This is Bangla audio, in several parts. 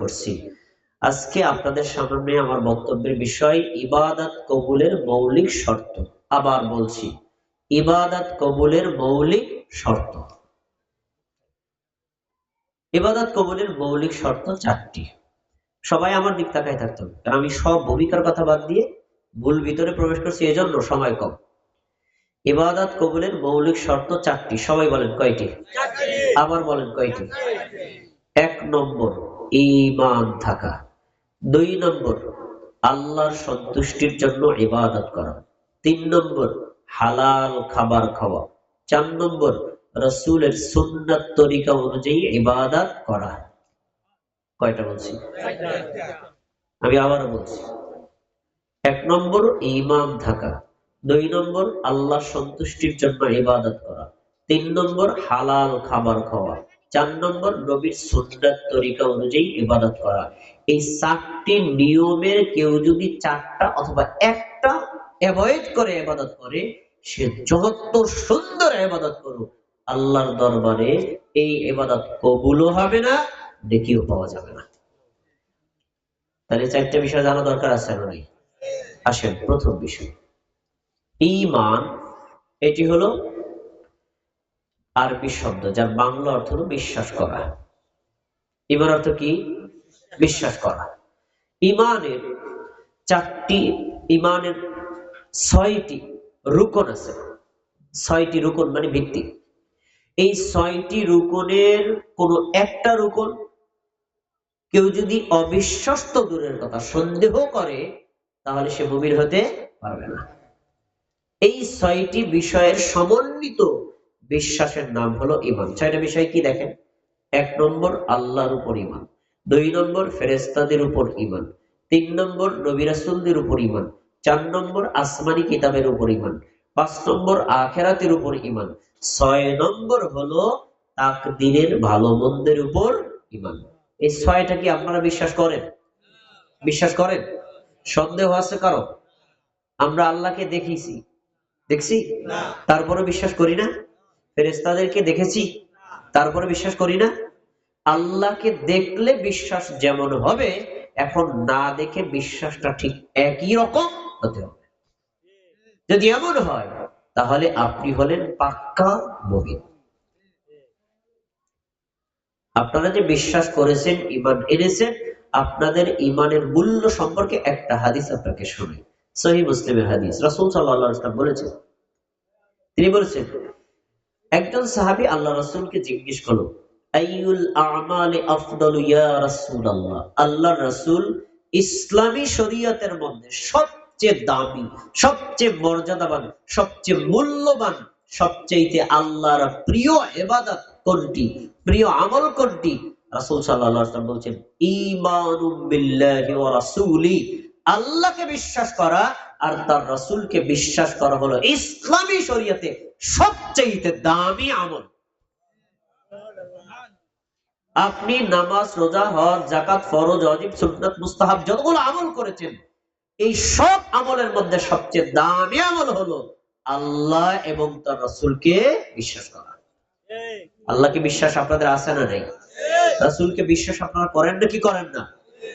করছি। আজকে আপনাদের সামনে আমার বক্তব্যের বিষয় ইবাদত কবুলের মৌলিক শর্ত। আবার বলছি, ইবাদত কবুলের মৌলিক শর্ত। ইবাদত কবুলের মৌলিক শর্ত 4টি। সবাই আমার দিক তাকায় থাকতে হবে, কারণ আমি সব ভূমিকার কথা বাদ দিয়ে ভুল ভিতরে প্রবেশ করছি, এজন্য সময় কম। ইবাদত কবুলের মৌলিক শর্ত 4টি। সবাই বলেন কয়টি? আবার বলেন কয়টি? 1 নম্বর, ঈমান থাকা। 2 নম্বর, আল্লাহর সন্তুষ্টির জন্য ইবাদত করা। 3 নম্বর, হালাল খাবার খাওয়া। 4 নম্বর, রাসূলের সুন্নাত তরিকা অনুযায়ী ইবাদত করা। কয়টা বলছি? আমি আবারও বলছি। 1 নম্বর, ঈমান থাকা। 2 নম্বর, আল্লাহর সন্তুষ্টির জন্য ইবাদত করা। 3 নম্বর, হালাল খাবার খাওয়া। 4 নম্বর, নবীর সুন্নাত তরিকা অনুযায়ী ইবাদত করা। এই 4টি নিয়মের কেউ যদি 4টা অথবা একটা অ্যাভয়েড করে ইবাদত করে, সে যত সুন্দর ইবাদত করুক, আল্লাহর দরবারে এই ইবাদত কবুলও হবে না, নেকিও পাওয়া যাবে না। তাহলে 4টা বিষয় জানা দরকার আছে না? আসেন, প্রথম বিষয় ঈমান। এটি হলো আরবি শব্দ, যার বাংলা অর্থ হলো বিশ্বাস করা। ঈমান অর্থ কি? বিশ্বাস করা। ঈমানের 4টি, ঈমানের 6টি রুকন আছে। 6টি রুকন মানে ভিত্তি। এই 6টি রুকনের কোন একটা রুকন কেউ যদি অবিশ্বাস তো দূরের কথা, সন্দেহ করে, তাহলে সে মুমিন হতে পারবে না। এই 6টি বিষয়ের সমন্বিত বিশ্বাসের নাম হলো ঈমান। 6টা বিষয় কি দেখেন? 1 নম্বর, আল্লাহর উপর ঈমান। 2 নম্বর, ফেরেশতাদের উপর ঈমান। 3 নম্বর, নবী রাসূলদের উপর ঈমান। 4 নম্বর, আসমানি কিতাবের উপর ঈমান। 5 নম্বর, আখিরাতের উপর ঈমান। 6 নম্বর হলো তাকদীরের ভালো মন্দের উপর ঈমান। এই 6টা কি আপনারা বিশ্বাস করেন? বিশ্বাস করেন? সন্দেহ আছে কারো? আমরা আল্লাহকে দেখছি, তারপরে বিশ্বাস করি না? ফেরেশতাদেরকে দেখেছি, তারপরে বিশ্বাস করি না? আল্লাহকে দেখলে বিশ্বাস যেমন হবে, এখন না দেখে বিশ্বাসটা ঠিক একই রকম হতে হবে। যদি এমন হয়, তাহলে আপনি হলেন পাক্কা মুমিন। আপনারা যে বিশ্বাস করেছেন, ঈমান এনেছেন, আপনাদের ঈমানের মূল্য সম্পর্কে একটা হাদিস আপনাকে শোনাই। সহিহ মুসলিমের হাদিস। রাসূল সাল্লাল্লাহু আলাইহি ওয়াসাল্লাম বলেছেন, তিনি বলেছেন, একজন সাহাবী আল্লাহ রাসূলকে জিজ্ঞেস করলো, আইয়ুল আমালি আফদালু ইয়া রাসূলুল্লাহ। আল্লাহর রাসূল, ইসলামী শরীয়তের মধ্যে সবচেয়ে দামি, সবচেয়ে মর্যাদাবান, সবচেয়ে মূল্যবান, সবচেয়ে আল্লাহর প্রিয় ইবাদত কোনটি, প্রিয় আমল কোনটি? রাসূল সাল্লাল্লাহু আলাইহি ওয়াসাল্লাম বলেছেন, ঈমানুম বিল্লাহি ওয়া রাসূলি। আল্লাহকে বিশ্বাস করা আর তার রাসূলকে বিশ্বাস করা হলো ইসলামী শরীয়তে সবচেয়ে দামি আমল। আপনি নামাজ, রোজা, হজ, যাকাত, ফরজ, ওয়াজিব, সুন্নাত, মুস্তাহাব যতগুলো আমল করেছেন, এই সব আমলের মধ্যে সবচেয়ে দামি আমল হলো আল্লাহ এবং তার রাসূলকে বিশ্বাস করা। আল্লাহকে বিশ্বাস আপনাদের আছে না নাই? রাসূলকে বিশ্বাস আপনারা করেন না কি করেন না?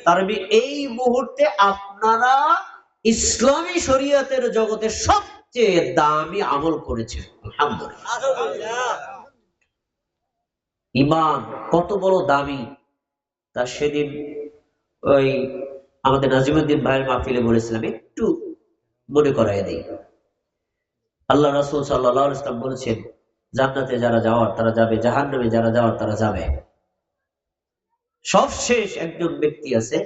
তার এই মুহূর্তে আপনারা ইসলামী শরীয়তের জগতে সবচেয়ে দামি আমল করেছেন। আলহামদুলিল্লাহ। ঈমান কত বড় দামি, তা সেদিন ওই আমাদের নাজিমুদ্দিন ভাইয়ের মাহফিলে বলেছিলাম, একটু মনে করাই দেই। আল্লাহ রাসূল সাল্লাল্লাহু আলাইহি ওয়াসাল্লাম বলেছেন, জান্নাতে যারা যাওয়ার তারা যাবে, জাহান্নামে যারা যাওয়ার তারা যাবে। সবশেষ একজন ব্যক্তি আছে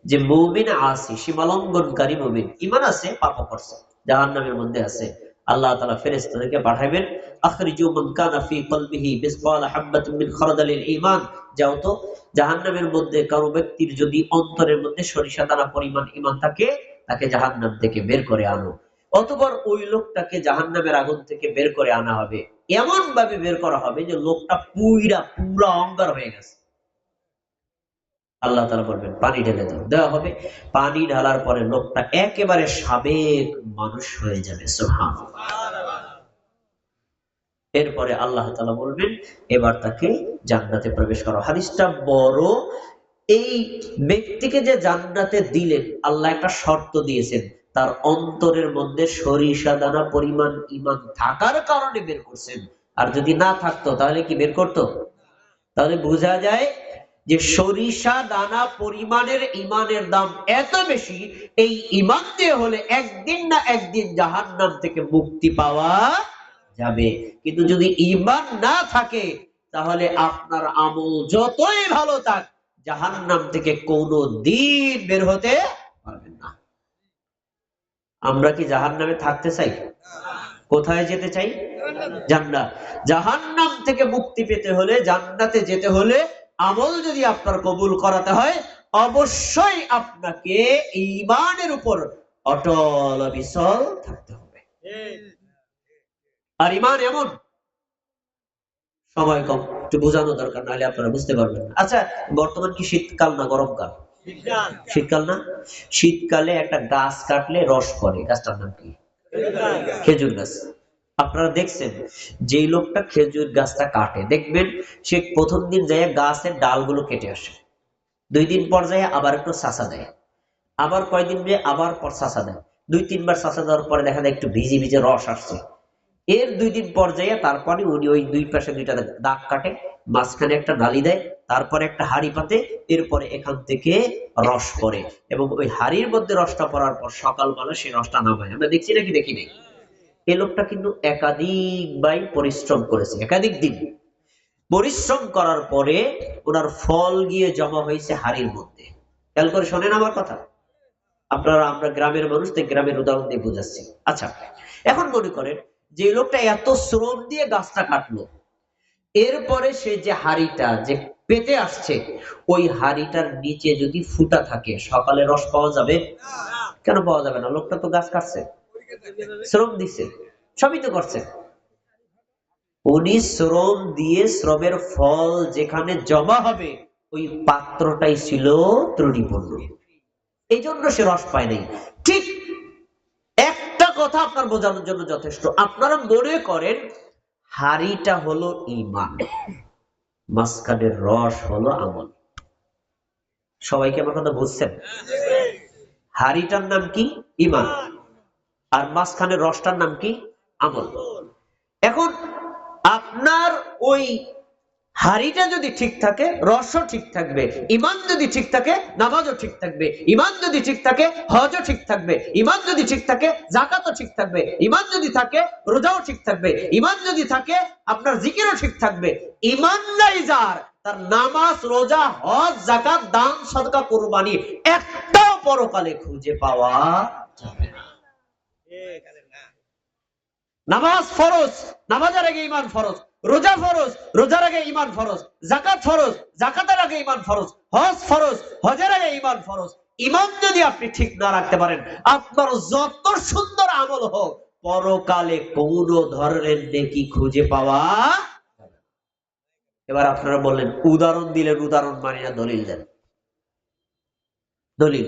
যে মুমিন আসি, সীমালঙ্ঘনকারী মুমিন, ঈমান আছে, পাপও করছে, জাহান্নামের মধ্যে আছে। আল্লাহ তাআলা ফেরেশতাদেরকে পাঠাবেন, আখরিজু মান কানা ফি কলবিহি মিসকাল হাববাতিন মিন খারদালিল ঈমান। যাও তো, জাহান্নামের মধ্যে কারো ব্যক্তির যদি অন্তরের মধ্যে সরিষা দানা পরিমাণ ঈমান থাকে, তাকে জাহান্নাম থেকে বের করে আনো। অতঃপর ওই লোকটাকে জাহান্নামের আগুন থেকে বের করে আনা হবে, এমন ভাবে বের করা হবে যে লোকটা পুরা অঙ্গার হয়ে গেছে। আল্লাহ তাআলা বলবেন, পানি ঢেলে দাও, দেওয়া হবে। পানি ঢালার পরে লোকটা একেবারে সাবেক মানুষ হয়ে যাবে। সুবহানাল্লাহ। এরপরে আল্লাহ তাআলা বলবেন, এবার তাকে জান্নাতে প্রবেশ করো। হাদিসটা বড়, এই ব্যক্তিকে যে জান্নাতে দিলেন, আল্লাহ একটা শর্ত দিয়েছেন, তার অন্তরের মধ্যে সরিষা দানা পরিমাণ ঈমান থাকার কারণে বের করছেন। আর যদি না থাকতো তাহলে কি বের করতো? তাহলে বোঝা যায় যে সরিষা দানা পরিমাণের ঈমানের দাম এত বেশি, এই ঈমান দিয়ে হলে একদিন না একদিন জাহান্নাম থেকে মুক্তি পাওয়া যাবে। কিন্তু যদি ঈমান না থাকে তাহলে আপনার আমল যতই ভালো থাক, জাহান্নাম থেকে কোনো দিন বের হতে পারবেন না। আমরা কি জাহান্নামে থাকতে চাই? কোথায় যেতে চাই? জান্নাত। জাহান্নাম থেকে মুক্তি পেতে হলে, জান্নাতে যেতে হলে, আমল যদি আপনার কবুল করাতে হয়, অবশ্যই আপনাকে ঈমানের উপর অটল অবিচল থাকতে হবে। আর ঈমান এমন, সময় কম, একটু বোঝানো দরকার, নাহলে আপনারা বুঝতে পারবেন না। আচ্ছা, বর্তমান কি শীতকাল না গরমকাল? শীতকাল না? শীতকালে একটা গাছ কাটলে রস পড়ে, গাছটার নাম কি? খেজুর গাছ। আপনারা দেখছেন, যেই লোকটা খেজুর গাছটা কাটে, দেখবেন সে প্রথম দিন যায় গাছের ডালগুলো কেটে আসে, 2 দিন পর যায় আবার একটু চাষা দেয়, আবার কয়দিন যায় আবার পর চাষা দেয়, 2-3 বার চাষা দেওয়ার পরে দেখা যায় একটু ভিজে ভিজে রস আসছে। এর 2 দিন পর যাইয়া তারপরে উনি ওই 2 পাশে 2টা দাগ কাটে, মাঝখানে একটা নালি দেয়, তারপরে একটা হাড়ি পাতে, এরপরে এখান থেকে রস পড়ে, এবং ওই হাড়ির মধ্যে রসটা পড়ার পর সকালবেলা সেই রসটা নামায়। আমরা দেখছি নাকি দেখি নাই? এই লোকটা কিন্তু একাধিকবার পরিশ্রম করেছে, একাধিক দিন পরিশ্রম করার পরে ওনার ফল গিয়ে জমা হয়েছে হাড়ির মধ্যে। খেয়াল করে শোনেন আমার কথা। আপনারা, আমরা গ্রামের মানুষ, তাই গ্রামের উদাহরণ দিয়ে বুঝাচ্ছি। আচ্ছা, এখন মনে করেন যে লোকটা এত শ্রম দিয়ে গাছটা কাটলো, এরপরে সে যে হাড়িটা যে পেতে আসছে, ওই হাড়িটার নিচে যদি ফুটা থাকে, সকালে রস পাওয়া যাবে? কেন পাওয়া যাবে না? লোকটা তো গাছ কাটছে, শ্রম দিছে, সবই তো করছে। উনি শ্রম দিয়ে শ্রমের ফল যেখানে জমা হবে, ওই পাত্রটাই ছিল ত্রুটিপূর্ণ, এই জন্য সে রস পায় নাই। ঠিক একটা কথা আপনার বোঝানোর জন্য যথেষ্ট। আপনারা মনে করেন হাড়িটা হলো ঈমান, মাঝখানের রস হলো আমল। সবাইকে আমার কথা বুঝছেন? হাড়িটার নাম কি? ঈমান। আর মাঝখানের রসটার নাম কি? আমল। এখন আপনার ওই হাড়িটা যদি ঠিক থাকে, রসও ঠিক থাকবে। ঈমান যদি ঠিক থাকে, নামাজও ঠিক থাকবে। ঈমান যদি ঠিক থাকে, হজও ঠিক থাকবে। ঈমান যদি ঠিক থাকে, যাকাতও ঠিক থাকবে। ঈমান যদি থাকে, রোজাও ঠিক থাকবে। ঈমান যদি থাকে, আপনার জিকিরও ঠিক থাকবে। ঈমান নাই যার, তার নামাজ, রোজা, হজ, যাকাত, দান, সদকা, কুরবানি একটাও পরকালে খুঁজে পাওয়া যাবে না। নামাজ ফরজ, নামাজের আগে ঈমান ফরজ। রোজা ফরজ, রোজার আগে ঈমান ফরজ। যাকাত ফরজ, যাকাতের আগে ঈমান ফরজ। হজ ফরজ, হজের আগে ঈমান ফরজ। ঈমান যদি আপনি ঠিক না রাখতে পারেন, আপনার যত সুন্দর আমল হোক, পরকালে কোন ধরনের নেকি খুঁজে পাওয়া। এবার আপনারা বললেন, উদাহরণ দিলেন, উদাহরণ মানিয়া দলিল দেন। দলিল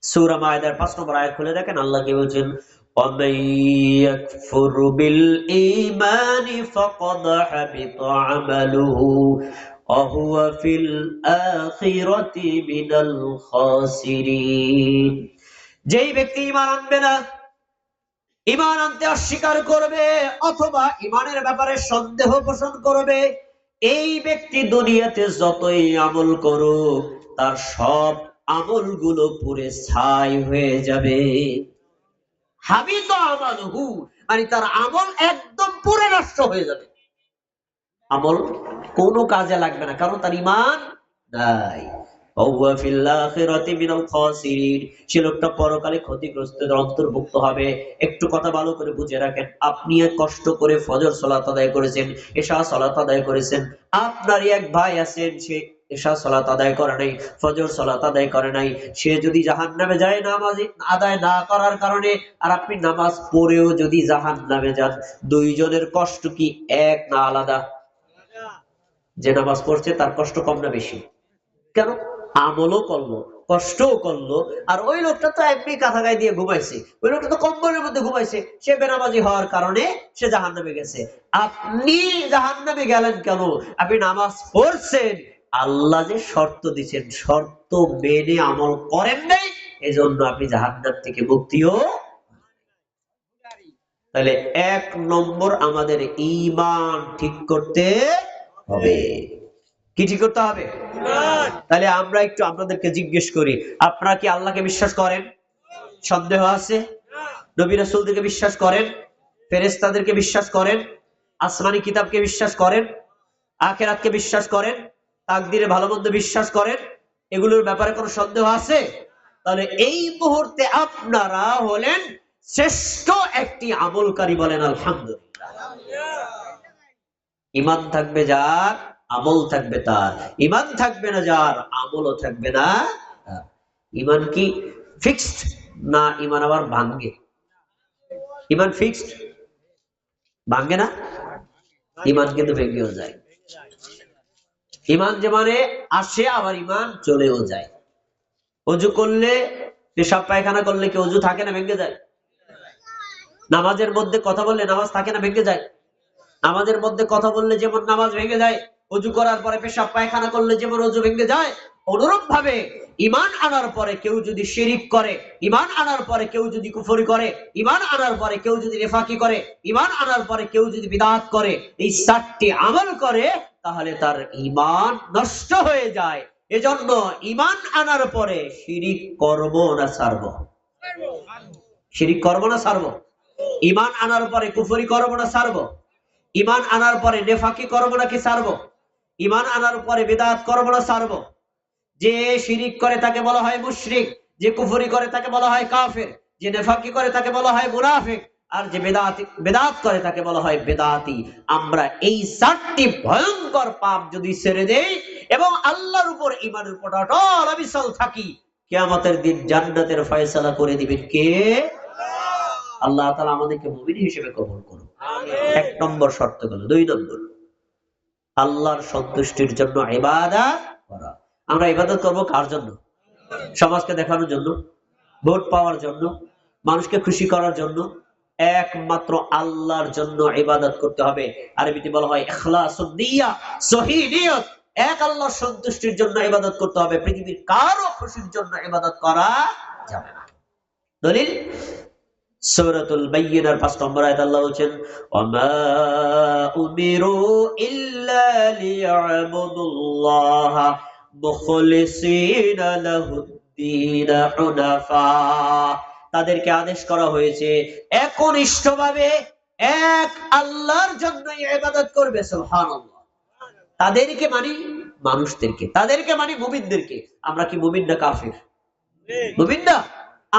সূরা মায়েদার 5 নম্বর আয়াত খুলে দেখেন, আল্লাহ কি বলছেন? وَمَن يَكْفُرْ بِالْإِيمَانِ فَقَدْ حَبِطَ عَمَلُهُ وَهُوَ فِي الْآخِرَةِ مِنَ الْخَاسِرِينَ। যেই ব্যক্তি ঈমান আনবে না, ঈমান আনতে অস্বীকার করবে, অথবা ঈমানের ব্যাপারে সন্দেহ পোষণ করবে, এই ব্যক্তি দুনিয়াতে যতই আমল করুক, তার সব আমলগুলো পুরে ছাই হয়ে যাবে। হাবিত আমালুহু, মানে তার আমল একদম পুরো নষ্ট হয়ে যাবে, আমল কোনো কাজে লাগবে না, কারণ তার ঈমান নাই। ওয়া ফিল আখিরাতি মিনাল খাসিরিন, সে লোকটা পরকালে ক্ষতিগ্রস্তদের অন্তর্ভুক্ত হবে। একটু কথা ভালো করে বুঝে রাখেন, আপনি কষ্ট করে ফজর সালাত আদায় করেছেন, এশা সালাত আদায় করেছেন, আপনার এক ভাই আছেন, সে এশা সালাত আদায় করে নাই, ফজর সালাত আদায় করে নাই, সে যদি জাহান্নামে যায় নামাজ আদায় না করার কারণে, আর আপনি নামাজ পড়েও যদি জাহান্নামে যান, দুইজনের কষ্ট কি এক না আলাদা? যে নামাজ পড়ছে তার কষ্ট কম না বেশি? কেন? আমলও করলো, কষ্টও করলো, আর ওই লোকটা তো এমনি কাঁথা গায়ে দিয়ে ঘুমাইছে, ওই লোকটা তো কম্বলের মধ্যে ঘুমাইছে, সে বেনামাজি হওয়ার কারণে সে জাহান্নামে গেছে। আপনি জাহান্নামে গেলেন কেন? আপনি নামাজ পড়ছেন, আল্লাহ যে শর্ত দিচ্ছেন, শর্ত মেনে আমল করেন নাই, এজন্য আপনি জাহান্নাম থেকে মুক্তিও। তাহলে 1 নম্বর আমাদের ঈমান ঠিক করতে হবে। কি ঠিক করতে হবে? তাহলে আমরা একটু আপনাদেরকে জিজ্ঞেস করি, আপনারা কি আল্লাহকে বিশ্বাস করেন? সন্দেহ আছে? নবী রাসূলদেরকে বিশ্বাস করেন? ফেরেশতাদেরকে বিশ্বাস করেন? আসমানি কিতাবকে বিশ্বাস করেন? আখিরাতকে বিশ্বাস করেন? তাকদীরে ভালো মন্দ বিশ্বাস করেন? এগুলোর ব্যাপারে কোনো সন্দেহ আছে? তাহলে এই মুহূর্তে আপনারা হলেন শ্রেষ্ঠ একটি আমলকারী, বলেন আলহামদুলিল্লাহ। ঈমান থাকবে যার, আমল থাকবে তার। ঈমান থাকবে না যার, আমলও থাকবে না। ঈমান কি ফিক্সড না ঈমান আবার ভাঙ্গে? ঈমান ফিক্সড, ভাঙ্গে না। ঈমান কিন্তু ভেঙেও যায়। ঈমান যে মানে আসে, আবার ঈমান চলেও যায়। ওযু করলে, পেশাব পায়খানা করলে কি ওযু থাকে না ভেঙে যায়? নামাজের মধ্যে কথা বললে নামাজ থাকে না ভেঙে যায়? নামাজের মধ্যে কথা বললে যেমন নামাজ ভেঙে যায়, ওযু করার পরে পেশাব পায়খানা করলে যেমন ওযু ভেঙে যায়, অনুরূপ ভাবে ঈমান আনার পরে কেউ যদি শিরিক করে, ঈমান আনার পরে কেউ যদি কুফরি করে, ঈমান আনার পরে কেউ যদি নেফাকি করে, ঈমান আনার পরে কেউ যদি বিদআত করে, এই 4টি আমল করে, তাহলে তার ঈমান নষ্ট হয়ে যায়। এজন্য ঈমান আনার পরে শিরিক করব না ছাড়ব? শিরিক করব না ছাড়ব? ঈমান আনার পরে কুফরি করব না ছাড়ব? ঈমান আনার পরে নেফাকি করব নাকি ছাড়ব? ঈমান আনার পরে বিদআত করব না ছাড়ব? যে শিরিক করে তাকে বলা হয় মুশরিক, যে কুফরি করে তাকে বলা হয় কাফের, যে নেফাকি করে তাকে বলা হয় মুনাফিক, আর যে বিদআত করে তাকে বলা হয় বিদআতি। আমরা এই 4টি ভয়ঙ্কর পাপ যদি ছেড়ে দেই এবং আল্লাহর উপর ঈমানের উপর অটল অবিচল থাকি, কিয়ামতের দিন জান্নাতের ফয়সালা করে দিবেন কে? আল্লাহ তাআলা আমাদেরকে মুমিন হিসেবে কবুল করুন। 1 নম্বর শর্ত হলো। 2 নম্বর, আল্লাহর সন্তুষ্টির জন্য ইবাদত করা। আমরা ইবাদত করব কার জন্য? সমাজকে দেখানোর জন্য? ভোট পাওয়ার জন্য? মানুষকে খুশি করার জন্য? একমাত্র আল্লাহর জন্য ইবাদত করতে হবে। আরবিতে বলা হয় ইখলাসুন নিয়্যাহ, সহিহ নিয়ত। এক আল্লাহর সন্তুষ্টির জন্য ইবাদত করতে হবে, পৃথিবীর কারো খুশির জন্য ইবাদত করা যাবে না। দলিল সূরাতুল বাইয়িনার 5 নম্বর আয়াত আল্লাহ বলেন, ওয়ামা উমিরু ইল্লা লিয়াবুদুল্লাহা মুখলিসিনা লাহুদ্দীন হুনাফা। তাদেরকে আদেশ করা হয়েছে একনিষ্ঠভাবে এক আল্লাহর জন্যই ইবাদত করবে। সুবহানাল্লাহ। তাদেরকে মানে মানুষদেরকে, তাদেরকে মানে মুমিনদেরকে। আমরা কি মুমিন না কাফির? মুমিন না।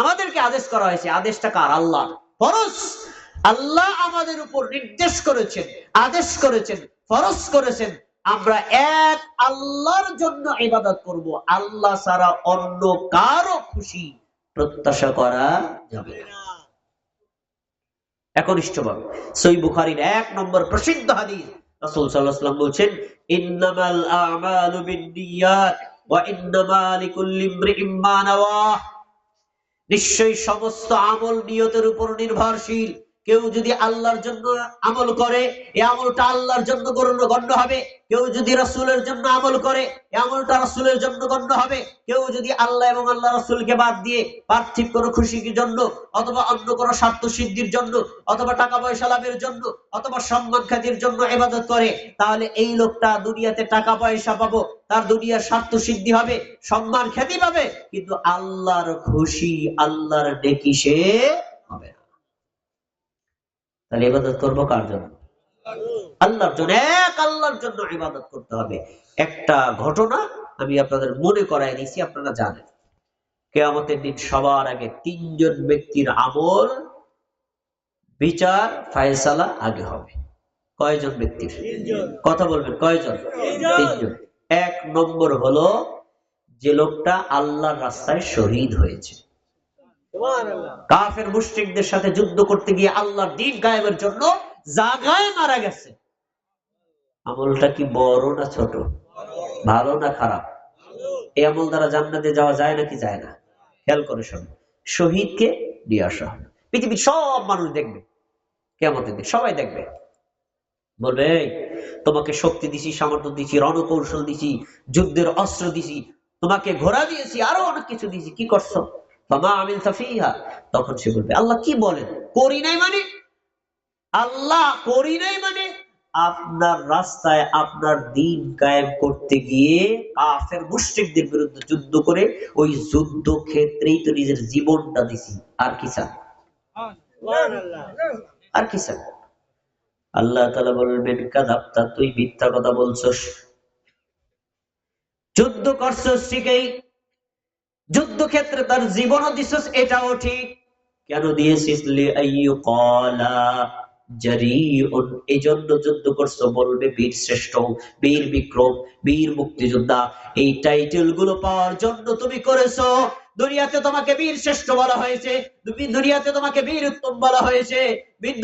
আমাদেরকে আদেশ করা হয়েছে, আদেশটা কার? আল্লাহ। ফরজ আল্লাহ আমাদের উপর নির্দেশ করেছেন, আদেশ করেছেন, ফরজ করেছেন, আমরা এক আল্লাহর জন্য ইবাদত করব। আল্লাহ ছাড়া অন্য কারো খুশি প্রত্যাশা করা যাবে না। একনিষ্ঠভাবে। সহিহ বুখারীর 1 নম্বর প্রসিদ্ধ হাদিস, রাসূল সাল্লাল্লাহু আলাইহি ওয়াসাল্লাম বলেছেন, ইন্নামাল আ'মালু বিন্নিয়াত ওয়া ইন্নামা লিকুল্লি ইমরিইম মা নাওয়া। নিশ্চয়ই সমস্ত আমল নিয়তের উপর নির্ভরশীল। কেউ যদি আল্লাহর জন্য আমল করে, এই আমলটা আল্লাহর জন্য গণ্য হবে। কেউ যদি রাসূলের জন্য আমল করে, এই আমলটা রাসূলের জন্য গণ্য হবে। কেউ যদি আল্লাহ এবং আল্লাহ রাসূলকে বাদ দিয়ে পার্থিব কোনো খুশির জন্য, অথবা অন্য কোনো স্বার্থ সিদ্ধির জন্য, অথবা টাকা পয়সা লাভের জন্য, অথবা সম্মান খ্যাতির জন্য ইবাদত করে, তাহলে এই লোকটা দুনিয়াতে টাকা পয়সা পাবো, তার দুনিয়ার স্বার্থ সিদ্ধি হবে, সম্মান খ্যাতি পাবে, কিন্তু আল্লাহর খুশি, আল্লাহর নেকি সে হবে না। তাহলে ইবাদত করবো কার জন্য? আল্লাহর জন্য। এক আল্লাহর জন্য ইবাদত করতে হবে। একটা ঘটনা আমি আপনাদের মনে করাই দিচ্ছি, আপনারা জানেন। কিয়ামতের দিন সবার আগে 3 জন ব্যক্তির আমল বিচার ফয়সালা আগে হবে। কয়জন ব্যক্তির? 3 জন। কথা বলবেন, কয়জন? 3 জন। 1 নম্বর হলো যে লোকটা আল্লাহর রাস্তায় শহীদ হয়েছে। কাফের মুশরিকদের সাথে যুদ্ধ করতে গিয়ে আল্লাহর দ্বীন কায়েমের জন্য জায়গায় মারা গেছে। আমলটা কি বড় না ছোট? ভালো না খারাপ? এই আমল দ্বারা জান্নাতে যাওয়া যায় নাকি যায় না? খেয়াল করে শুনুন। শহীদকে নিয়ে আসা হবে, পৃথিবীর সব মানুষ দেখবে, কিয়ামতের দিন সবাই দেখবে, বলবে তোমাকে শক্তি দিছি, সামর্থ্য দিছি, রণকৌশল দিছি, যুদ্ধের অস্ত্র দিছি, তোমাকে ঘোড়া দিয়েছি, আরো অনেক কিছু দিছি, কি করছো? ফামা আমিলতা ফিহা। তখন সে বলবে, আল্লাহ কি বলেন, করি নাই মানে? আল্লাহ করি নাই মানে? আপনার রাস্তায় আপনার দিন কায়েম করতে গিয়ে কাফের মুশরিকদের বিরুদ্ধে যুদ্ধ করে ওই যুদ্ধ ক্ষেত্রেই তো নিজের জীবনটা দিছি, আর কি চান? আর কি চান? আল্লাহ তাআলা বলবেন, কাযাবতা, তুই মিথ্যা কথা বলছস। যুদ্ধ করছস ঠিকই, যুদ্ধক্ষেত্রে তার জীবনও দিছস, এটাও ঠিক। কেন দিয়েছিস? লিআইয়ুকালা জারিউন, এই জন্য যুদ্ধ করছো, বলবে বীর শ্রেষ্ঠ, বীর বিক্রম, বীর মুক্তিযোদ্ধা। এই টাইটেল গুলো পাওয়ার জন্য তুমি করেছো। দুনিয়াতে তোমাকে বীর শ্রেষ্ঠ বলা হয়েছে, দুনিয়াতে তোমাকে বীর উত্তম বলা হয়েছে,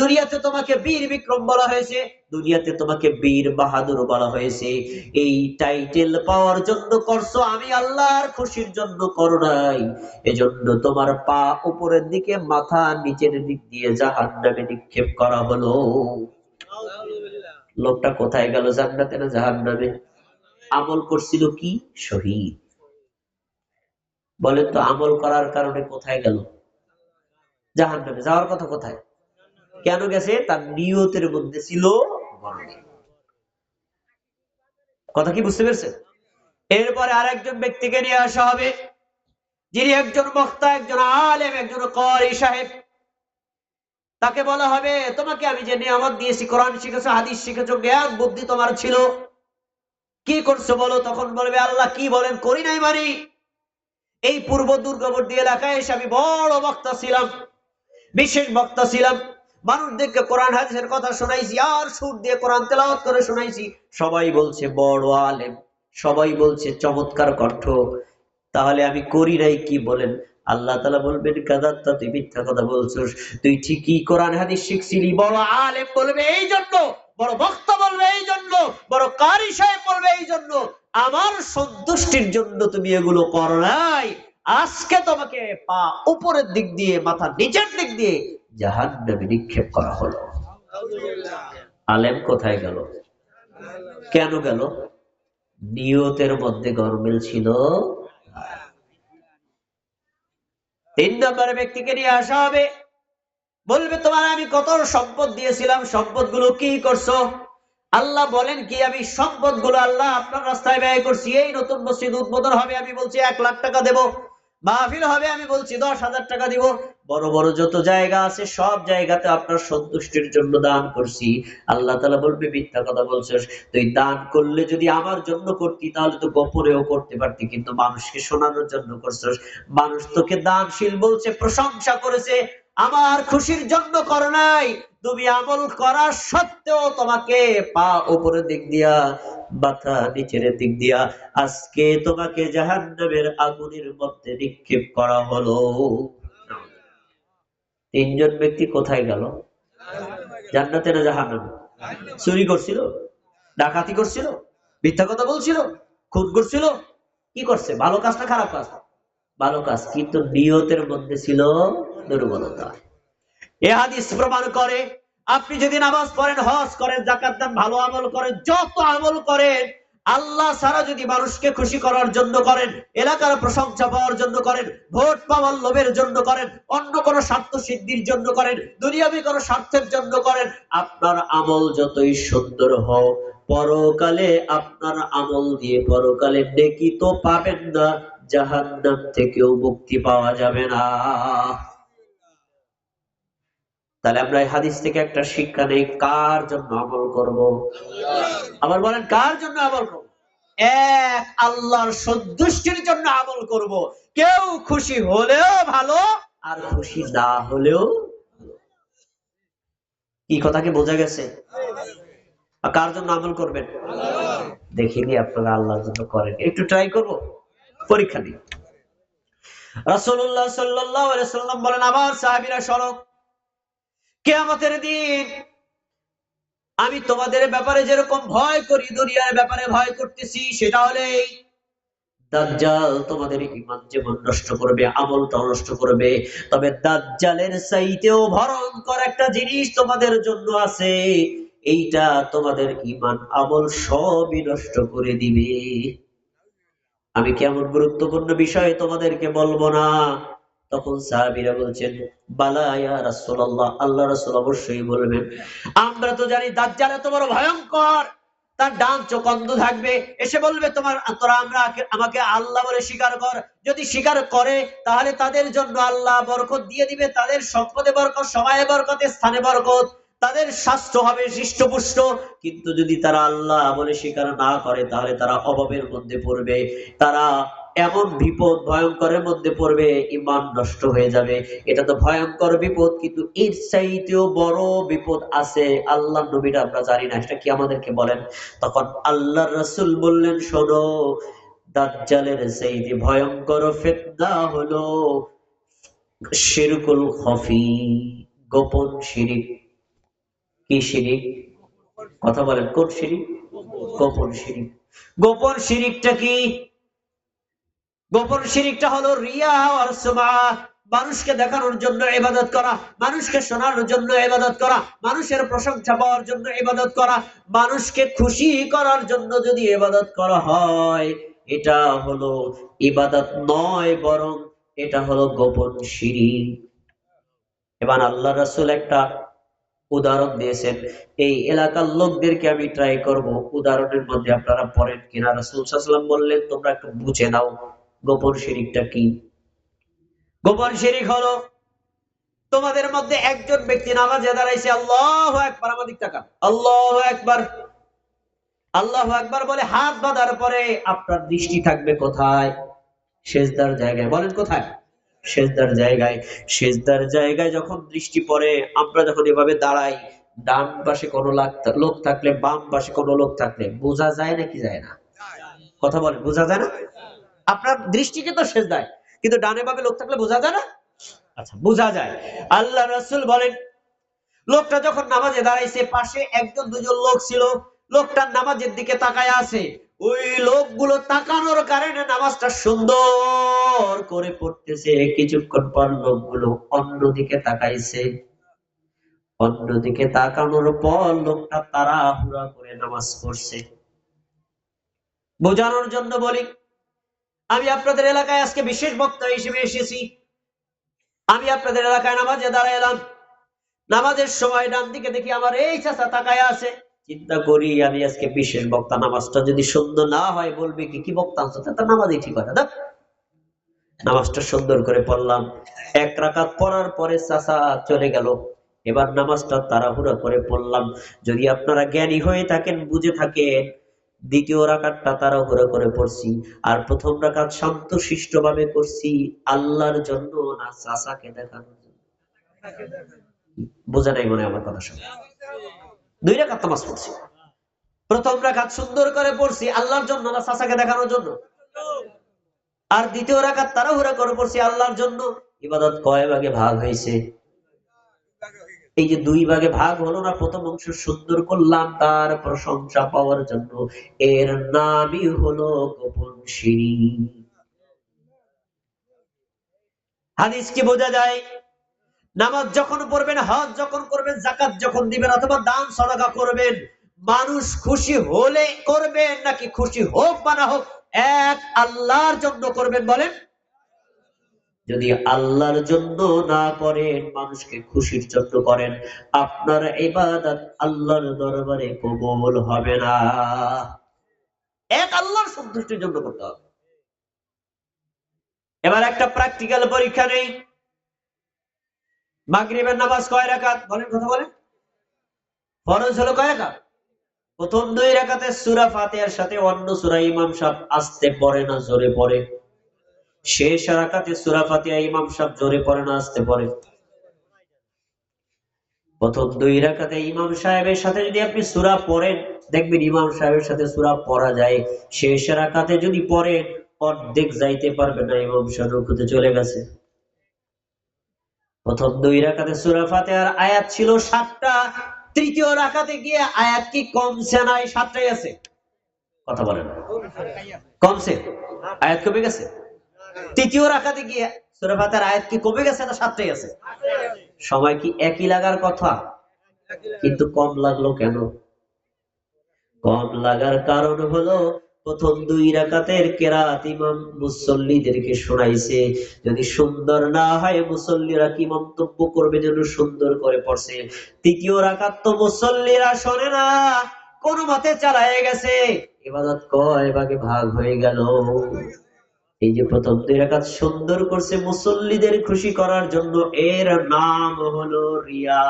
দুনিয়াতে তোমাকে বীর বিক্রম বলা হয়েছে, দুনিয়াতে তোমাকে বীর বাহাদুর বলা হয়েছে। এই টাইটেল পাওয়ার জন্য করছো, আমি আল্লাহর খুশির জন্য করো নাই। এজন্য তোমার পা উপরের দিকে, মাথা নিচের দিক দিয়ে জাহান্নামে নিক্ষেপ করা হলো। লোকটা কোথায় গেল, জান্নাতে না জাহান্নামে? আমল করছিল কি? শহীদ। বলেন তো, আমল করার কারণে কোথায় গেল? জাহান্নামে। যাওয়ার কথা কোথায়? কেন গেছে? তার নিয়তের মধ্যে ছিল মরণে। কথা কি বুঝতে পেরেছেন? এরপরে আরেকজন ব্যক্তিকে নিয়ে আসা হবে, যিনি একজন বক্তা, একজন আলেম, একজন ক্বারি সাহেব। তাকে বলা হবে, তোমাকে আমি যে নিয়ামত দিয়েছি, কোরআন শিখেছো, হাদিস শিখেছো, জ্ঞান বুদ্ধি তোমার ছিল, কি করছো বলো? তখন বলবে, আল্লাহ কি বলেন, করি নাই মানে? এই পূর্ব দুর্গবর্তী এলাকায় এসে আমি বড় বক্তা ছিলাম, বিশেষ বক্তা ছিলাম, মানুষদেরকে কোরআন হাদিসের কথা শোনাইছি, আর সুর দিয়ে কোরআন তেলাওয়াত করে শোনাইছি। সবাই বলছে বড় আলেম, সবাই বলছে চমৎকার কণ্ঠ, তাহলে আমি করি নাই কি বলেন? আল্লাহ তাআলা বলবেন, কাযাবতা, তুই মিথ্যা কথা বলছিস। তুই ঠিকই কোরআন হাদিস শিখছিলি, বড় আলেম বলবে এই জন্য, বড় বক্তা বলবে এই জন্য, বড় কারি সাহেব বলবে এই জন্য, আমার সন্তুষ্টির জন্য তুমি এগুলো করো নাই। আজকে তোমাকে পা উপরের দিক দিয়ে, মাথা নিচের দিক দিয়ে জাহান্নামে নিক্ষেপ করা হলো। আলেম কোথায় গেল? কেন গেল? নিয়তের মধ্যে গরমিল ছিল। 3 নম্বর ব্যক্তিকে নিয়ে আসা হবে, বলবে, তোমার আমি কত সম্পদ দিয়েছিলাম, সম্পদ গুলো কি করছো? আল্লাহ বলেন কি, আমি সম্পদ গুলো আল্লাহ আপনার রাস্তায় ব্যয় করছি। এই নতুন মসজিদ উদ্বোধন হবে, আমি বলছি 1 লাখ টাকা দেব। মাহফিল হবে, আমি বলছি 10,000 টাকা দিব। বড় বড় যত জায়গা আছে সব জায়গাতে আপনার সন্তুষ্টির জন্য দান করছি। আল্লাহ তাআলা বলবে, মিথ্যা কথা বলছিস। তুই দান করলে যদি আমার জন্য করতি, তাহলে তো গোপনেও করতে পারতি, কিন্তু মানুষকে শোনানোর জন্য করছিস। মানুষ তোকে দানশীল বলছে, প্রশংসা করেছে, আমার খুশির জন্য করো নাই। তুমি আমল করা সত্ত্বেও তোমাকে পা উপরের দিক দিয়া, মাথা নিচের দিক দিয়া আজকে তোমাকে জাহান্নামের আগুনের মধ্যে নিক্ষেপ করা হলো। 3 জন ব্যক্তি কোথায় গেল? জান্নাতে না জাহান্নামে? চুরি করছিল, ডাকাতি করছিল, মিথ্যা কথা বলছিল, খুন করছিল, কি করছে? ভালো কাজ না খারাপ কাজ? ভালো কাজ, কিন্তু নিয়তের মধ্যে ছিল দুর্বলতা। এ হাদিস প্রমাণ করে, আপনি যদি নামাজ পড়েন, হজ করেন, যাকাত দেন, ভালো আমল করেন, যত আমল করেন, আল্লাহ ছাড়া যদি মানুষকে খুশি করার জন্য করেন, এলাকার প্রশংসা পাওয়ার জন্য করেন, ভোট পাওয়ার লোভের জন্য করেন, অন্য কোনো স্বার্থ সিদ্ধির জন্য করেন, দুনিয়াবী কোনো স্বার্থের জন্য করেন, আপনার আমল যতই সুন্দর হোক, পরকালে আপনার আমল দিয়ে পরকালে নেকি তো পাবেন না, জাহান্নাম থেকেও মুক্তি পাওয়া যাবে না। তাহলে আমরা এই হাদিস থেকে একটা শিক্ষা নেই, কার জন্য আমল করব? আবার বলেন, কার জন্য আমল করব? এক আল্লাহর সন্তুষ্টির জন্য আমল করব। কেউ খুশি হলেও ভালো, আর খুশি না হলেও। কি কথা কি বোঝা গেছে? কার জন্য আমল করবেন? দেখিনি আপনারা আল্লাহর জন্য করেন, একটু ট্রাই করব, পরীক্ষা দিই। রাসূলুল্লাহ সাল্লাল্লাহু আলাইহি ওয়াসাল্লাম বলেন, আমার সাহাবীরা শোনো, কিয়ামতের দিন আমি তোমাদের ব্যাপারে যেরকম ভয় করি, দুনিয়ার ব্যাপারে ভয় করতেছি, সেটা হলে দাজ্জাল তোমাদের ঈমান যেমন নষ্ট করবে, আমলটাও নষ্ট করবে, তবে দাজ্জালের চাইতেও ভয়ঙ্কর একটা জিনিস তোমাদের জন্য আছে। এইটা তোমাদের ঈমান আমল সবই নষ্ট করে দিবে। আমি কেমন গুরুত্বপূর্ণ বিষয় তোমাদেরকে বলবো না? তখন সাহাবীরা বলছেন, বালা ইয়া রাসূলুল্লাহ, আল্লাহ রাসূল অবশ্যই বলবেন। আমরা তো জানি দাজ্জাল এত বড় ভয়ঙ্কর, তার ডান চোখ অন্ধ থাকবে, এসে বলবে আমাকে আল্লাহ বলে স্বীকার কর। যদি স্বীকার করে তাহলে তাদের জন্য আল্লাহ বরকত দিয়ে দিবে, তাদের সম্পদে বরকত, সময়ে বরকত, স্থানে বরকত, তাদের স্বাস্থ্য হবে হৃষ্টপুষ্ট। কিন্তু যদি তারা আল্লাহ বলে স্বীকার না করে তাহলে তারা অভাবের মধ্যে পড়বে, তারা এমন বিপদ ভয়ঙ্করের মধ্যে পড়বে, ঈমান নষ্ট হয়ে যাবে। এটা তো ভয়ঙ্কর বিপদ, কিন্তু এর চাইতেও বড় বিপদ আছে, আল্লাহ নবীরা আমরা জানি না, এটা কি আমাদেরকে বলেন? তখন আল্লাহর রাসূল বললেন, শোনো, দাজ্জালের চাইতে ভয়ঙ্কর ফিতনা হলো শিরকুল খফি, গোপন শিরিক। কি শিরিক? কথা বলেন, কোন শিরিক? গোপন শিরিক। গোপন শিরিকটা কি? গোপন শিরিকটা হলো রিয়া আর সুমআ, মানুষকে দেখানোর জন্য ইবাদত করা, মানুষকে শোনানোর জন্য ইবাদত করা, মানুষের প্রশংসা পাওয়ার জন্য ইবাদত করা, মানুষকে খুশি করার জন্য যদি ইবাদত করা হয়, এটা হলো ইবাদত নয়, বরং এটা হলো গোপন শিরিক। এবার আল্লাহ রাসূল একটা উদাহরণ দিয়েছেন, এই এলাকার লোকদেরকে আমি ট্রাই করব উদাহরণের মধ্যে আপনারা পড়েন কিনা। রাসূল সাল্লাল্লাহু আলাইহি ওয়াসাল্লাম বললেন, তোমরা একটু বুঝে নাও গোপন শিরিকটা কি। গোপন শিরিক হলো তোমাদের মধ্যে একজন ব্যক্তি নামাজে দাঁড়াইছে, আল্লাহু আকবার, আমাদের টাকা আল্লাহু আকবার, আল্লাহু আকবার বলে হাত বাঁধার পরে আপনার দৃষ্টি থাকবে কোথায়? সেজদার জায়গায়। বলেন কোথায়? সেজদার জায়গায়। সেজদার জায়গায় যখন দৃষ্টি পড়ে, আমরা যখন এভাবে দাঁড়াই, ডান পাশে কোনো লোক থাকলে, বাম পাশে কোনো লোক থাকলে বোঝা যায় নাকি যায় না? কথা বলেন, বোঝা যায় না? আপনার দৃষ্টিকে তো সেজদায়, কিন্তু ডানে বামে লোক থাকলে বোঝা যায় না? আচ্ছা, বোঝা যায়। আল্লাহ রাসূল বলেন, লোকটা যখন নামাজে দাঁড়াইছে, পাশে একজন দুজন লোক ছিল, লোকটা নামাজের দিকে তাকায় আছে। ওই লোকগুলো তাকানোর কারণে নামাজটা সুন্দর করে পড়তেছে। কিছুক্ষণ পর লোকগুলো অন্যদিকে তাকাইছে, অন্যদিকে তাকানোর পর লোকটা তাড়াহুড়া করে নামাজ পড়ছে। বোঝানোর জন্য বলি, আমি আপনাদের এলাকায় আজকে বিশেষ বক্তা হিসেবে এসেছি। আমি আপনাদের এলাকায় নামাজে দাঁড়াইলাম, নামাজের সময় ডান দিকে দেখি আমার এই চাচা তাকায় আছে। চিন্তা করি, আমি আজকে বিশেষ বক্তা, নামাজটা যদি সুন্দর না হয় বলবে কি বক্তা আনছো, তার নামাজই ঠিক হয় না। নামাজটা সুন্দর করে পড়লাম, এক রাকাত পড়ার পরে চাচা চলে গেল। এবার নামাজটা তাড়াহুড়া করে পড়লাম। যদি আপনারা জ্ঞানী হয়ে থাকেন, বুঝে থাকেন, দ্বিতীয় রাকাতটা তাড়াহুড়া করে পড়ছি, আর প্রথম রাকাত শান্ত শিষ্ট ভাবে করছি, আল্লাহর জন্য না চাচাকে দেখানোর জন্য। বোঝা নাই মনে আমার কথা শুনে? দুই রাকাত নামাজ পড়ছি, প্রথম রাকাত সুন্দর করে পড়ছি আল্লাহর জন্য না চাচাকে দেখানোর জন্য? আর দ্বিতীয় রাকাত তাড়াহুড়া করে পড়ছি আল্লাহর জন্য। ইবাদত কয় ভাগে ভাগ হয়েছে? এই যে দুই ভাগে ভাগ হলো না, প্রথম অংশ সুন্দর করলাম তার প্রশংসা পাওয়ার জন্য, এর নামই হলো গোপন শিরিক। হাদিস কি বোঝা যায়? নামাজ যখন পড়বেন, হজ যখন করবেন, যাকাত যখন দিবেন, অথবা দান সদকা করবেন, মানুষ খুশি হলে করবেন নাকি খুশি হোক বা না হোক, এক আল্লাহর জন্য করবেন। বলেন, যদি আল্লাহর জন্য না করেন, মানুষকে খুশির জন্য করেন, আপনার ইবাদত আল্লাহর দরবারে কবুল হবে না। এক আল্লাহর সন্তুষ্টির জন্য করতে হবে। এবার একটা প্র্যাকটিক্যাল পরীক্ষা নেই। মাগরিবের নামাজ কয় রাকাত? বলেন, কথা বলেন। ফরজ হলো কয় রাকাত? প্রথম দুই রাকাতে সূরা ফাতিহার সাথে অন্য সূরা ইমাম সাহেব আস্তে পড়ে না জোরে পড়ে? শেষ রাকাতে সূরা ফাতিহা ইমাম সাহেব জোরে পড়ে না আস্তে পড়ে? প্রথম দুই রাকাতে ইমাম সাহেবের সাথে যদি আপনি সূরা পড়েন, দেখবেন ইমাম সাহেবের সাথে সূরা পড়া যায়। শেষ রাকাতে যদি পড়েন, অর্ধেক যাইতে পারবে না, ইমাম সাহেব রুকুতে চলে গেছে। প্রথম দুই রাকাতে সূরা ফাতিহার আয়াত ছিল 7টা, তৃতীয় রাকাতে গিয়ে আয়াত কি কমছে না? 7টাই আছে। কথা বলেন, কমছে? আয়াত কমে গেছে? তৃতীয় রাকাতে গিয়ে সূরা ফাতিহার আয়াত কি কমে গেছে না 7টাই আছে? সময় কি একই লাগার কথা? কিন্তু কম লাগলো কেন? কম লাগার কারণ হলো প্রথম 2 রাকাতের কেরাত ইমাম মুসল্লিদেরকে শোনাইছে। যদি সুন্দর না হয় মুসল্লিরা কি মন্তব্য করবে যেন সুন্দর করে পড়ছে। 3য় রাকাত তো মুসল্লিরা শোনে না, কোন মতে চালায় গেছে, ইবাদত কয় ভাগে ভাগ হয়ে গেল। এই যে প্রথম 2 রাকাত সুন্দর করছে মুসল্লিদের খুশি করার জন্য, এর নাম হলো রিয়া।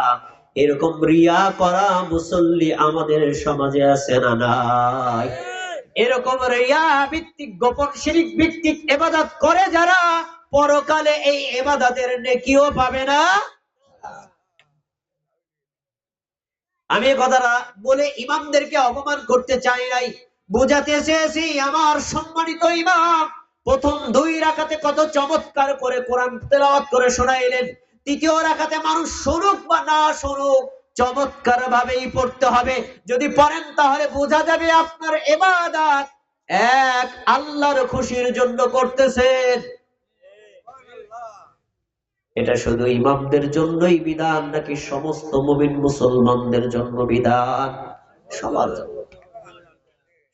এরকম রিয়া করা মুসল্লি আমাদের সমাজে আছে না নাই? এরকম রিয়া ভিত্তিক গোপন শিরক ভিত্তিক ইবাদত করে যারা, পরকালে এই ইবাদতের নেকিও পাবে না। আমি এই কথাটা বলে ইমামদেরকে অপমান করতে চাই নাই, বুঝাতে চেয়েছি আমার সম্মানিত ইমাম প্রথম 2 রাকাতে কত চমৎকার করে কোরআন তেলাওয়াত করে শোনাইলেন। 3য় রাকাতে মানুষ শুনুক বা না শুনুক চমৎকার ভাবেই পড়তে হবে। যদি পড়েন তাহলে বোঝা যাবে আপনার ইবাদত এক আল্লাহর খুশির জন্য করতেছেন। এটা শুধু ইমামদের জন্যই বিধান নাকি সমস্ত মুমিন মুসলমানদের জন্য বিধান? সবার জন্য,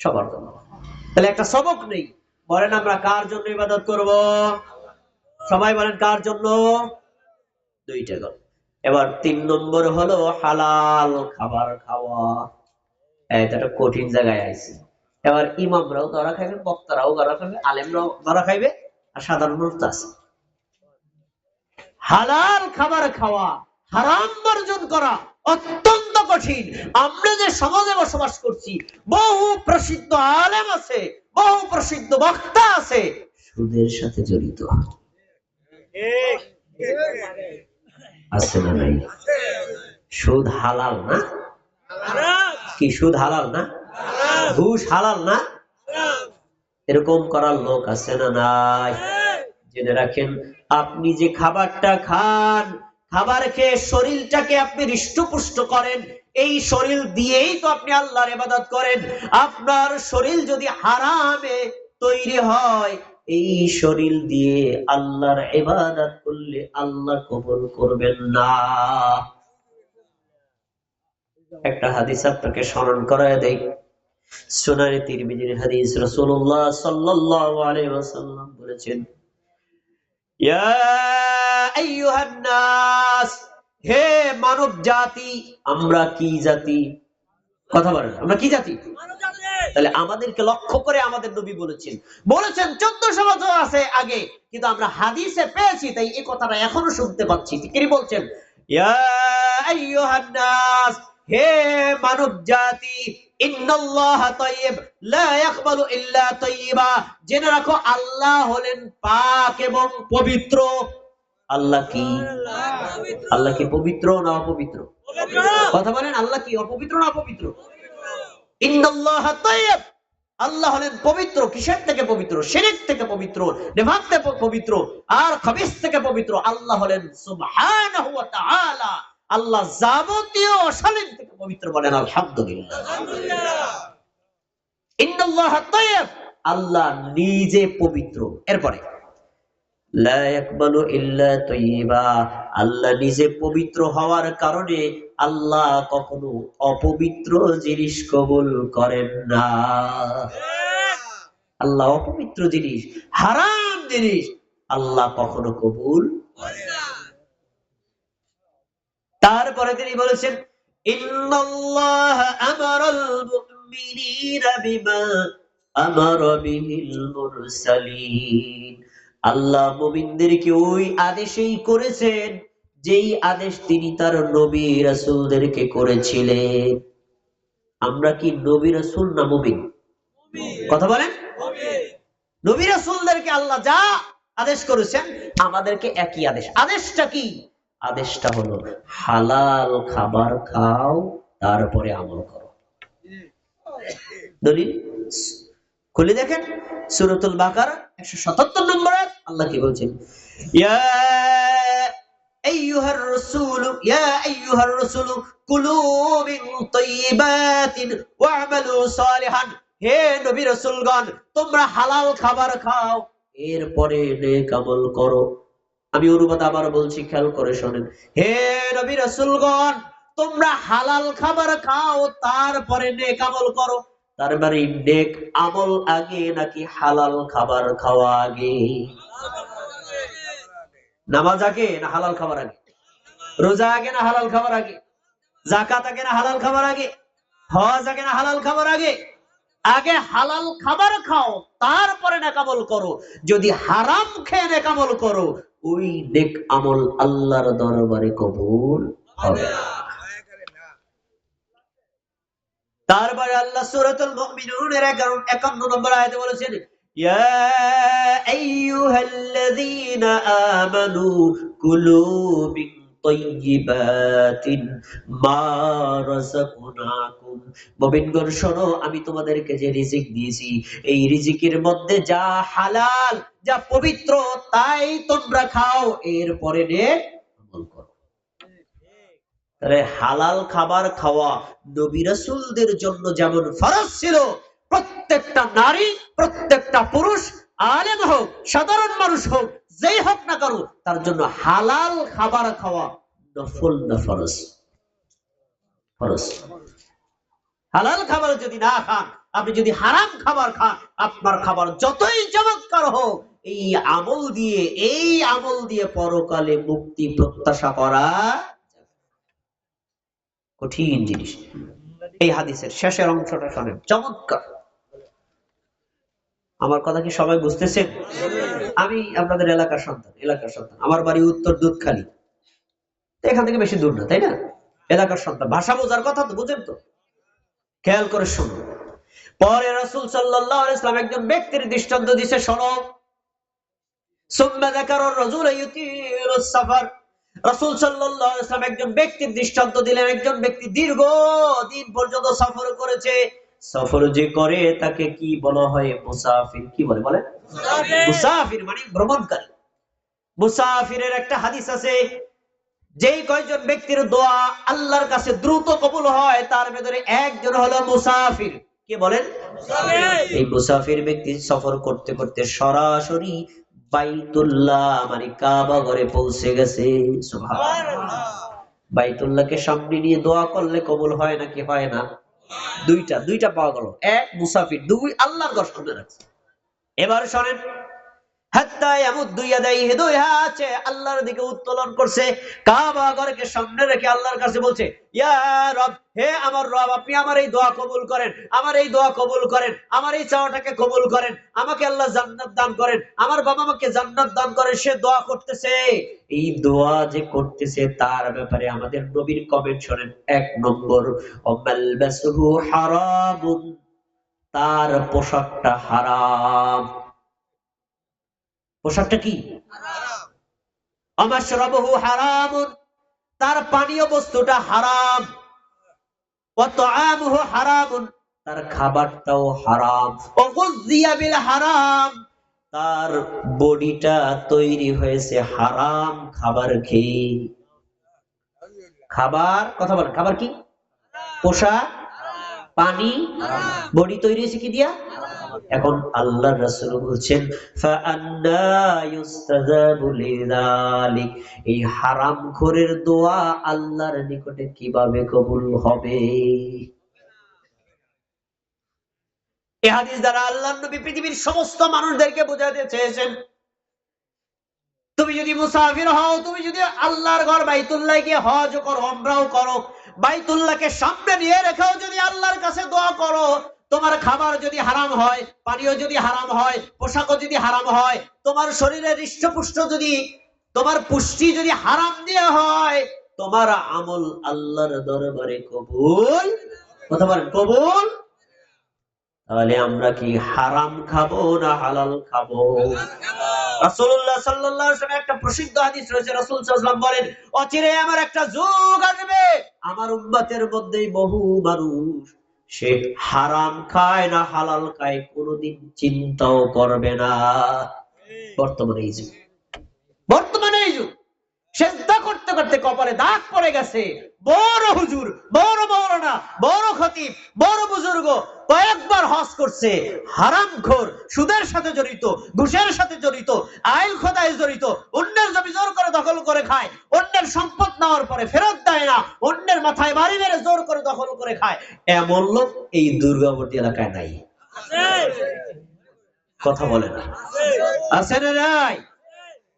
সবার জন্য। তাহলে একটা সবক নেই, বলেন আমরা কার জন্য ইবাদত করব? সবাই বলেন কার জন্য? 2টা গল্প। এবার 3 নম্বর হলো হালাল খাবার খাওয়া। এটা কঠিন জায়গায় আইছি। এবার ইমামরাও ধরা খাইবে, বক্তারাও ধরা খাইবে, আলেমরাও ধরা খাইবে, আর সাধারণ মানুষ আছে। হালাল খাবার খাওয়া, হারাম বর্জন করা অত্যন্ত কঠিন। আমরা যে সমাজে বসবাস করছি, বহু প্রসিদ্ধ আলেম আছে, বহু প্রসিদ্ধ বক্তা আছে সুদের সাথে জড়িত, আছে না নাই? সুদ হালাল না? কি সুদ হালাল না? ঘুষ হালাল না? এরকম করার লোক আছে না নাই? জেনে রাখেন, আপনি যে খাবারটা খান, খাবার খেয়ে শরীরটাকে আপনি হৃষ্টপুষ্ট করেন, এই শরীর দিয়েই তো আপনি আল্লাহর ইবাদত করেন। আপনার শরীর যদি হারামে তৈরি হয়, এই শরীর দিয়ে আল্লাহর ইবাদত করলে আল্লাহ কবুল করবেন না। একটা হাদিস আপনাকে স্মরণ করায় দেই, সুনানে তিরমিজির হাদিস। রাসূলুল্লাহ সাল্লাল্লাহু আলাইহি ওয়াসাল্লাম বলেছেন, ইয়া আইয়ুহান নাস, হে মানব জাতি। আমরা কি জাতি? কথা বলেন, আমরা কি জাতি? তাহলে আমাদেরকে লক্ষ্য করে আমাদের নবী বলেছেন 1400 বছর আছে আগে, কিন্তু আমরা হাদিসে পেয়েছি, তাই এই কথাটা এখনো শুনতে পাচ্ছি। কি বলছেন? ইয়া আইয়ুহান নাস, হে মানব জাতি, ইন্নাল্লাহা তাইয়্যিব লা ইয়াকবালু ইল্লা তাইয়্যিবা। জেনে রাখো আল্লাহ হলেন পাক এবং পবিত্র। আল্লাহ কি? আল্লাহ কি পবিত্র না অপবিত্র? কথা বলেন, আল্লাহ কি অপবিত্র না অপবিত্র? ইন্নাল্লাহা তাইয়্যিব, আল্লাহ হলেন পবিত্র। কিসের থেকে পবিত্র? শিরক থেকে পবিত্র, নিফাক থেকে পবিত্র, আর খবিস থেকে পবিত্র। আল্লাহ হলেন সুবহানাহু ওয়া তাআলা, আল্লাহ যাবতীয় অশালীন থেকে পবিত্র। বলেন আলহামদুলিল্লাহ। ইন্নাল্লাহা তাইয়্যিব, আল্লাহ নিজে পবিত্র। এরপরে লা ইয়াকবালু ইল্লা তাইয়্যিবা, আল্লাহ নিজে পবিত্র হওয়ার কারণে আল্লাহ কখনো অপবিত্র জিনিস কবুল করেন না। আল্লাহ অপবিত্র জিনিস, হারাম জিনিস আল্লাহ কখনো কবুল করেন না। তারপরে তিনি বলেছেন, ইন্নাল্লাহা আমারাল মুমিনিনা বিমা আমারা বিহিল মুরসালিন, আল্লাহ মুমিনদেরকে ওই আদেশই করেছেন যেই আদেশ তিনি তার নবী রাসূলদেরকে করেছিলেন। আমরা কি নবী রাসূল না মুমিন? কথা বলেন। নবী রাসূলদেরকে আল্লাহ যা আদেশ করেছেন আমাদেরকে একই আদেশ। আদেশটা কি? আদেশটা হলো হালাল খাবার খাও, তারপরে আমল করো। দলিল খুলে দেখেন, সূরাতুল বাকারা 177 নম্বর আয়াত। আল্লাহ কি বলছেন? ইয়া আইয়ুহার রাসূল কুলু মিন তাইয়্যিবাতিন ওয়া'মালু সালিহান, হে নবী রাসূলগণ তোমরা হালাল খাবার খাও, এরপরে নেক আমল করো। আমি অনুবাদ আবার বলছি, খেয়াল করে শোনেন। হে নবী রাসূলগণ তোমরা হালাল খাবার খাও তারপরে নেক আমল করো। তার মানে নেক আমল আগে নাকি হালাল খাবার খাওয়া আগে? নামাজ আগে না হালাল খাবার আগে? রোজা আগে না হালাল খাবার আগে? যাকাত আগে না হালাল খাবার আগে? হজ আগে না হালাল খাবার আগে? আগে হালাল খাবার খাও তারপরে নেক আমল করো। যদি হারাম খেয়ে নেক আমল করো, ওই নেক আমল আল্লাহর দরবারে কবুল হবে না। তারপরে আল্লাহ সূরাতুল মুমিনুনের 51 নম্বর আয়াতে বলেছেন, ইয়া আইয়ুহাল্লাযীনা আমানু কুলু মিন তাইয়্যিবাতিন মা রাযাকনাকুম। মুমিনগণ শোনো, আমি তোমাদেরকে যে রিজিক দিয়েছি, এই রিজিকের মধ্যে যা হালাল, যা পবিত্র, তাই তোমরা খাও, এরপরে নেক আমল করো। তাহলে হালাল খাবার খাওয়া নবী রাসূলদের জন্য যেমন ফরজ ছিল, প্রত্যেকটা নারী, প্রত্যেকটা পুরুষ, আলেম হোক, সাধারণ মানুষ হোক, যেই হোক না কেন, তার জন্য হালাল খাবার খাওয়া নফল না ফরজ? ফরজ। হালাল খাবার যদি না খান, আপনি যদি হারাম খাবার খান, আপনার খাবার যতই চমৎকার হোক, এই আমল দিয়ে পরকালে মুক্তি প্রত্যাশা করা কঠিন জিনিস। এই হাদিসের শেষের অংশটা শোনেন, চমৎকার। আমার কথা কি সবাই বুঝতেছেন? আমি আপনাদের এলাকার সন্তান, আমার বাড়ি উত্তর দুধখালি, এখান থেকে বেশি দূর না, তাই না? এলাকার সন্তান, ভাষা বোঝার কথা তো বুঝেন তো, খেয়াল করে শুনুন। পরে রাসূল সাল্লাল্লাহু আলাইহি ওয়াসাল্লাম একজন ব্যক্তির দৃষ্টান্ত দিয়েছে, শোনো। সুম্মা যাকারার রাজুল ইউতিরুস সাফার। রাসূল সাল্লাল্লাহু আলাইহি ওয়াসাল্লাম একজন ব্যক্তির দৃষ্টান্ত দিলেন, একজন ব্যক্তি দীর্ঘদিন পর্যন্ত সফর করেছে। সফর যে করে তাকে কি বলা হয়? মুসাফির। কি বলে? মুসাফির মানে ভ্রমণকারী। মুসাফিরের একটা হাদিস আছে, যেই কয়জন ব্যক্তির দোয়া আল্লাহর কাছে দ্রুত কবুল হয়, তার ভেতরে একজন হলো মুসাফির। কে বলেন? এই মুসাফির ব্যক্তি সফর করতে করতে সরাসরি বাইতুল্লাহ মানে কাবা ঘরে পৌঁছে গেছে। সুবহানাল্লাহ। বাইতুল্লাহকে সামনে নিয়ে দোয়া করলে কবুল হয় নাকি হয় না? দুইটা পাওয়া গেল, এক মুসাফির, দুই আল্লাহর ঘর সামনে রাখছে। এবার শোনেন, হাত্তা ইয়ামুদ্দু ইয়াদাইহি, দুই হাত আল্লাহর দিকে উত্তোলন করছে, কাবা ঘরকে সামনে রেখে আল্লাহর কাছে বলছে, ইয়া রব, হে আমার রব, আপনি আমার এই দোয়া কবুল করেন, আমার এই দোয়া কবুল করেন, আমার এই চাওয়াটাকে কবুল করেন, আমাকে আল্লাহ জান্নাত দান করেন, আমার বাবা মাকে জান্নাত দান করেন। সে দোয়া করতেছে। এই দোয়া যে করতেছে, তার ব্যাপারে আমাদের নবীর কমেন্ট শোনেন। 1 নম্বর, ওমালবাসুহু হারামুন, তার পোশাকটা হারাম। পোশাকটা কি? হারাম। আমাশরাবুহু হারামুন, তার পানীয় বস্তুটা হারাম। ওয়া তাআমুহু হারামুন, তার খাবারটাও হারাম। ওয়া গুযিয়া বিল হারাম, তার বডিটা তৈরি হয়েছে হারাম খাবার খেয়ে। খাবার কথা বলেন, খাবার কি? পোশাক, পানি, বডি তৈরি হয়েছে কি দিয়া? এখন আল্লাহর রাসূল বলছেন, ফাআন্না ইউস্তাজাবু লিযালিক, এই হারামখোরের দোয়া আল্লাহর নিকটে কিভাবে কবুল হবে? এই হাদিস দ্বারা আল্লাহর নবী পৃথিবীর সমস্ত মানুষদেরকে বোঝাতে চেয়েছেন, তুমি যদি মুসাফির হও, তুমি যদি আল্লাহর ঘর বাইতুল্লাহ গিয়ে হজ করো, উমরাও করো, বাইতুল্লাহকে সামনে নিয়ে রেখেও যদি আল্লাহর কাছে দোয়া করো, তোমার খাবার যদি হারাম হয়, পানীয় যদি হারাম হয়, পোশাকও যদি হারাম হয়, তোমার শরীরের হৃষ্টপুষ্ট যদি, তোমার পুষ্টি যদি হারাম দিয়ে হয়, তোমার আমল আল্লাহর দরবারে কবুল, কথা বলেন, কবুল। তাহলে আমরা কি হারাম খাবো না হালাল খাবো? রাসূলুল্লাহ সাল্লাল্লাহু আলাইহি ওয়াসাল্লাম একটা প্রসিদ্ধ হাদিস রয়েছে, রাসূল সাল্লাল্লাহু আলাইহি ওয়াসাল্লাম বলেন, অচিরে আমার একটা যুগ আসবে, আমার উম্মতের মধ্যেই বহু মানুষ সে হারাম খায় না হালাল খায় কোনোদিন চিন্তাও করবে না। বর্তমানে এই যুগ সেজদা করতে করতে কপালে দাগ পড়ে গেছে। বড় হুজুর, বড় মাওলানা, বড় খতিব, বড় বুজুর্গ কয়েকবার হজ করছে, হারামখোর, সুদের সাথে জড়িত, ঘুষের সাথে জড়িত, আইল খোদায় জড়িত, অন্যের জমি জোর করে দখল করে খায়, অন্যের সম্পদ নেওয়ার পরে ফেরত দেয় না, অন্যের মাথায় বাড়ি মেরে জোর করে দখল করে খায়, এমন লোক এই দুর্গাবতী এলাকায় নাই। কথা বলে না, আছে না নাই?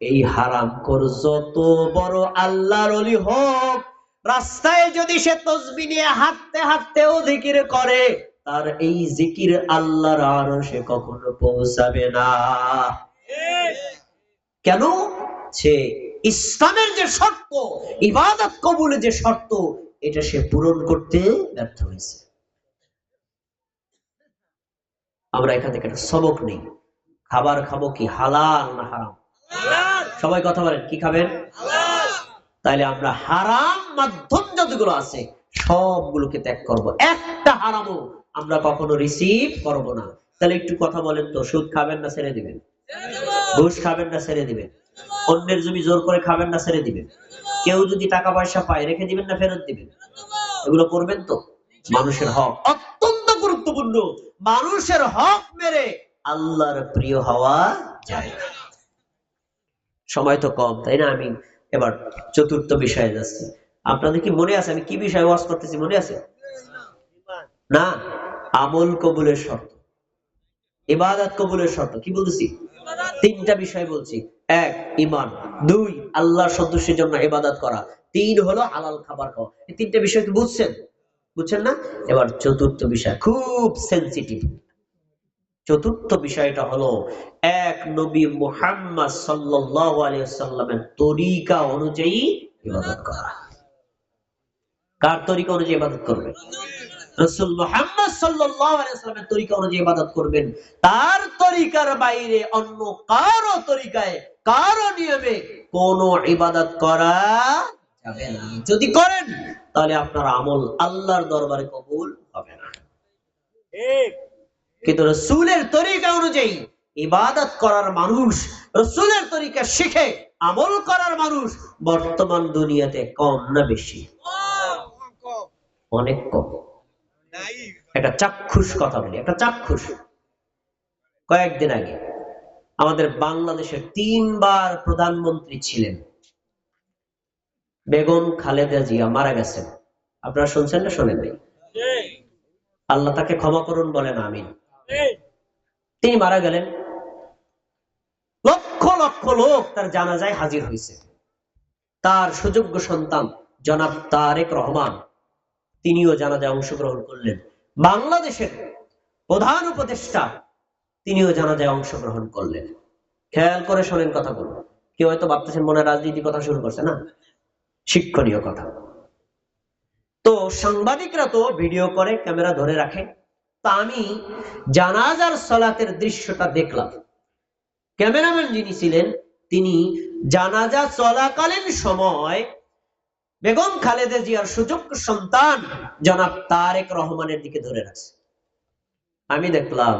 এই হারামখোর যত বড় আল্লাহর ওলি হোক, রাস্তায় যদি সে তসবিহ নিয়ে হাঁটতে হাঁটতেও জিকির করে, তার এই জিকির আল্লাহর আরশে কখনো পৌঁছাবে না। কেন? সে ইসলামের যে শর্ত, ইবাদত কবুলের যে শর্ত, এটা সে পূরণ করতে ব্যর্থ হয়েছে। আমরা এখান থেকে একটা সবক নেই, খাবার খাবো কি হালাল না হারাম? সবাই কথা বলেন, কি খাবেন? তাইলে আমরা হারাম মাধ্যম যতগুলো আছে সবগুলোকে ত্যাগ করব, একটা হারামও আমরা কখনো রিসিভ করব না। তাহলে একটু কথা বলেন তো, সুদ খাবেন না ছেড়ে দিবেন? ঘুষ খাবেন না ছেড়ে দিবেন? অন্যের জমি জোর করে খাবেন না ছেড়ে দিবেন? কেউ যদি টাকা পয়সা পায় রেখে দিবেন না ফেরত দিবেন? এগুলো করবেন তো? মানুষের হক অত্যন্ত গুরুত্বপূর্ণ, মানুষের হক মেরে আল্লাহর প্রিয় হওয়া যায় না। সময় তো কম, তাই না? আমি এবার চতুর্থ বিষয়ে যাচ্ছি। আপনাদের কি মনে আছে আমি কি বিষয়ে ওয়াজ করতেছি? মনে আছে না? আমল কবুলের শর্ত, ইবাদত কবুলের শর্ত। কি বলতেছি? তিনটা বিষয় বলছি। এক, ঈমান। দুই, আল্লাহর সন্তুষ্টির জন্য ইবাদত করা। তিন হলো হালাল খাবার খাওয়া। এই তিনটা বিষয় কি বুঝছেন? বুঝছেন না? এবার চতুর্থ বিষয় খুব সেনসিটিভ। চতুর্থ বিষয়টা হলো এক নবী মুহাম্মদ সাল্লাল্লাহু আলাইহি ওয়াসাল্লামের তরিকা অনুযায়ী ইবাদত করা। কার তরিকা অনুযায়ী ইবাদত করবেন? রাসূল মুহাম্মদ সাল্লাল্লাহু আলাইহি ওয়াসাল্লামের তরিকা অনুযায়ী ইবাদত করবেন। তার তরিকার বাইরে অন্য কারো তরিকায়, কারো নিয়মে কোনো ইবাদত করা যাবে না। যদি করেন তাহলে আপনার আমল আল্লাহর দরবারে কবুল হবে না। ঠিক। কিন্তু রাসূলের তরিকা অনুযায়ী ইবাদত করার মানুষ, রাসূলের তরিকা শিখে আমল করার মানুষ বর্তমান দুনিয়াতে কম না বেশি? অনেক কম। একটা চাক্ষুষ কথা বলি, একটা চাক্ষুষ। কয়েকদিন আগে আমাদের বাংলাদেশের 3 বার প্রধানমন্ত্রী ছিলেন বেগম খালেদা জিয়া মারা গেছেন। আপনারা শুনছেন না শোনেন নাই? আল্লাহ তাকে ক্ষমা করুন বলেন আমিন। তিনি মারা গেলেন, লক্ষ লক্ষ লোক তার জানাজায় হাজির হয়েছে। তার সুযোগ্য সন্তান জনাব তারেক রহমান তিনিও জানাজায় অংশগ্রহণ করলেন। বাংলাদেশের প্রধান উপদেষ্টা তিনিও জানাজায় অংশগ্রহণ করলেন। খেয়াল করে শোনেন কথাগুলো। কেউ হয়তো ভাবতেছেন মনে রাজনীতি কথা শুরু করছে, না, শিক্ষণীয় কথা। তো সাংবাদিকরা তো ভিডিও করে, ক্যামেরা ধরে রাখে। তা আমি জানাজার সালাতের দৃশ্যটা দেখলাম। ক্যামেরাম্যান যিনি ছিলেন তিনি জানাজা চলাকালীন সময় বেগম খালেদা জিয়ার সুযোগ্য সন্তান জনাব তারেক রহমানের দিকে ধরে রাখছে। আমি দেখলাম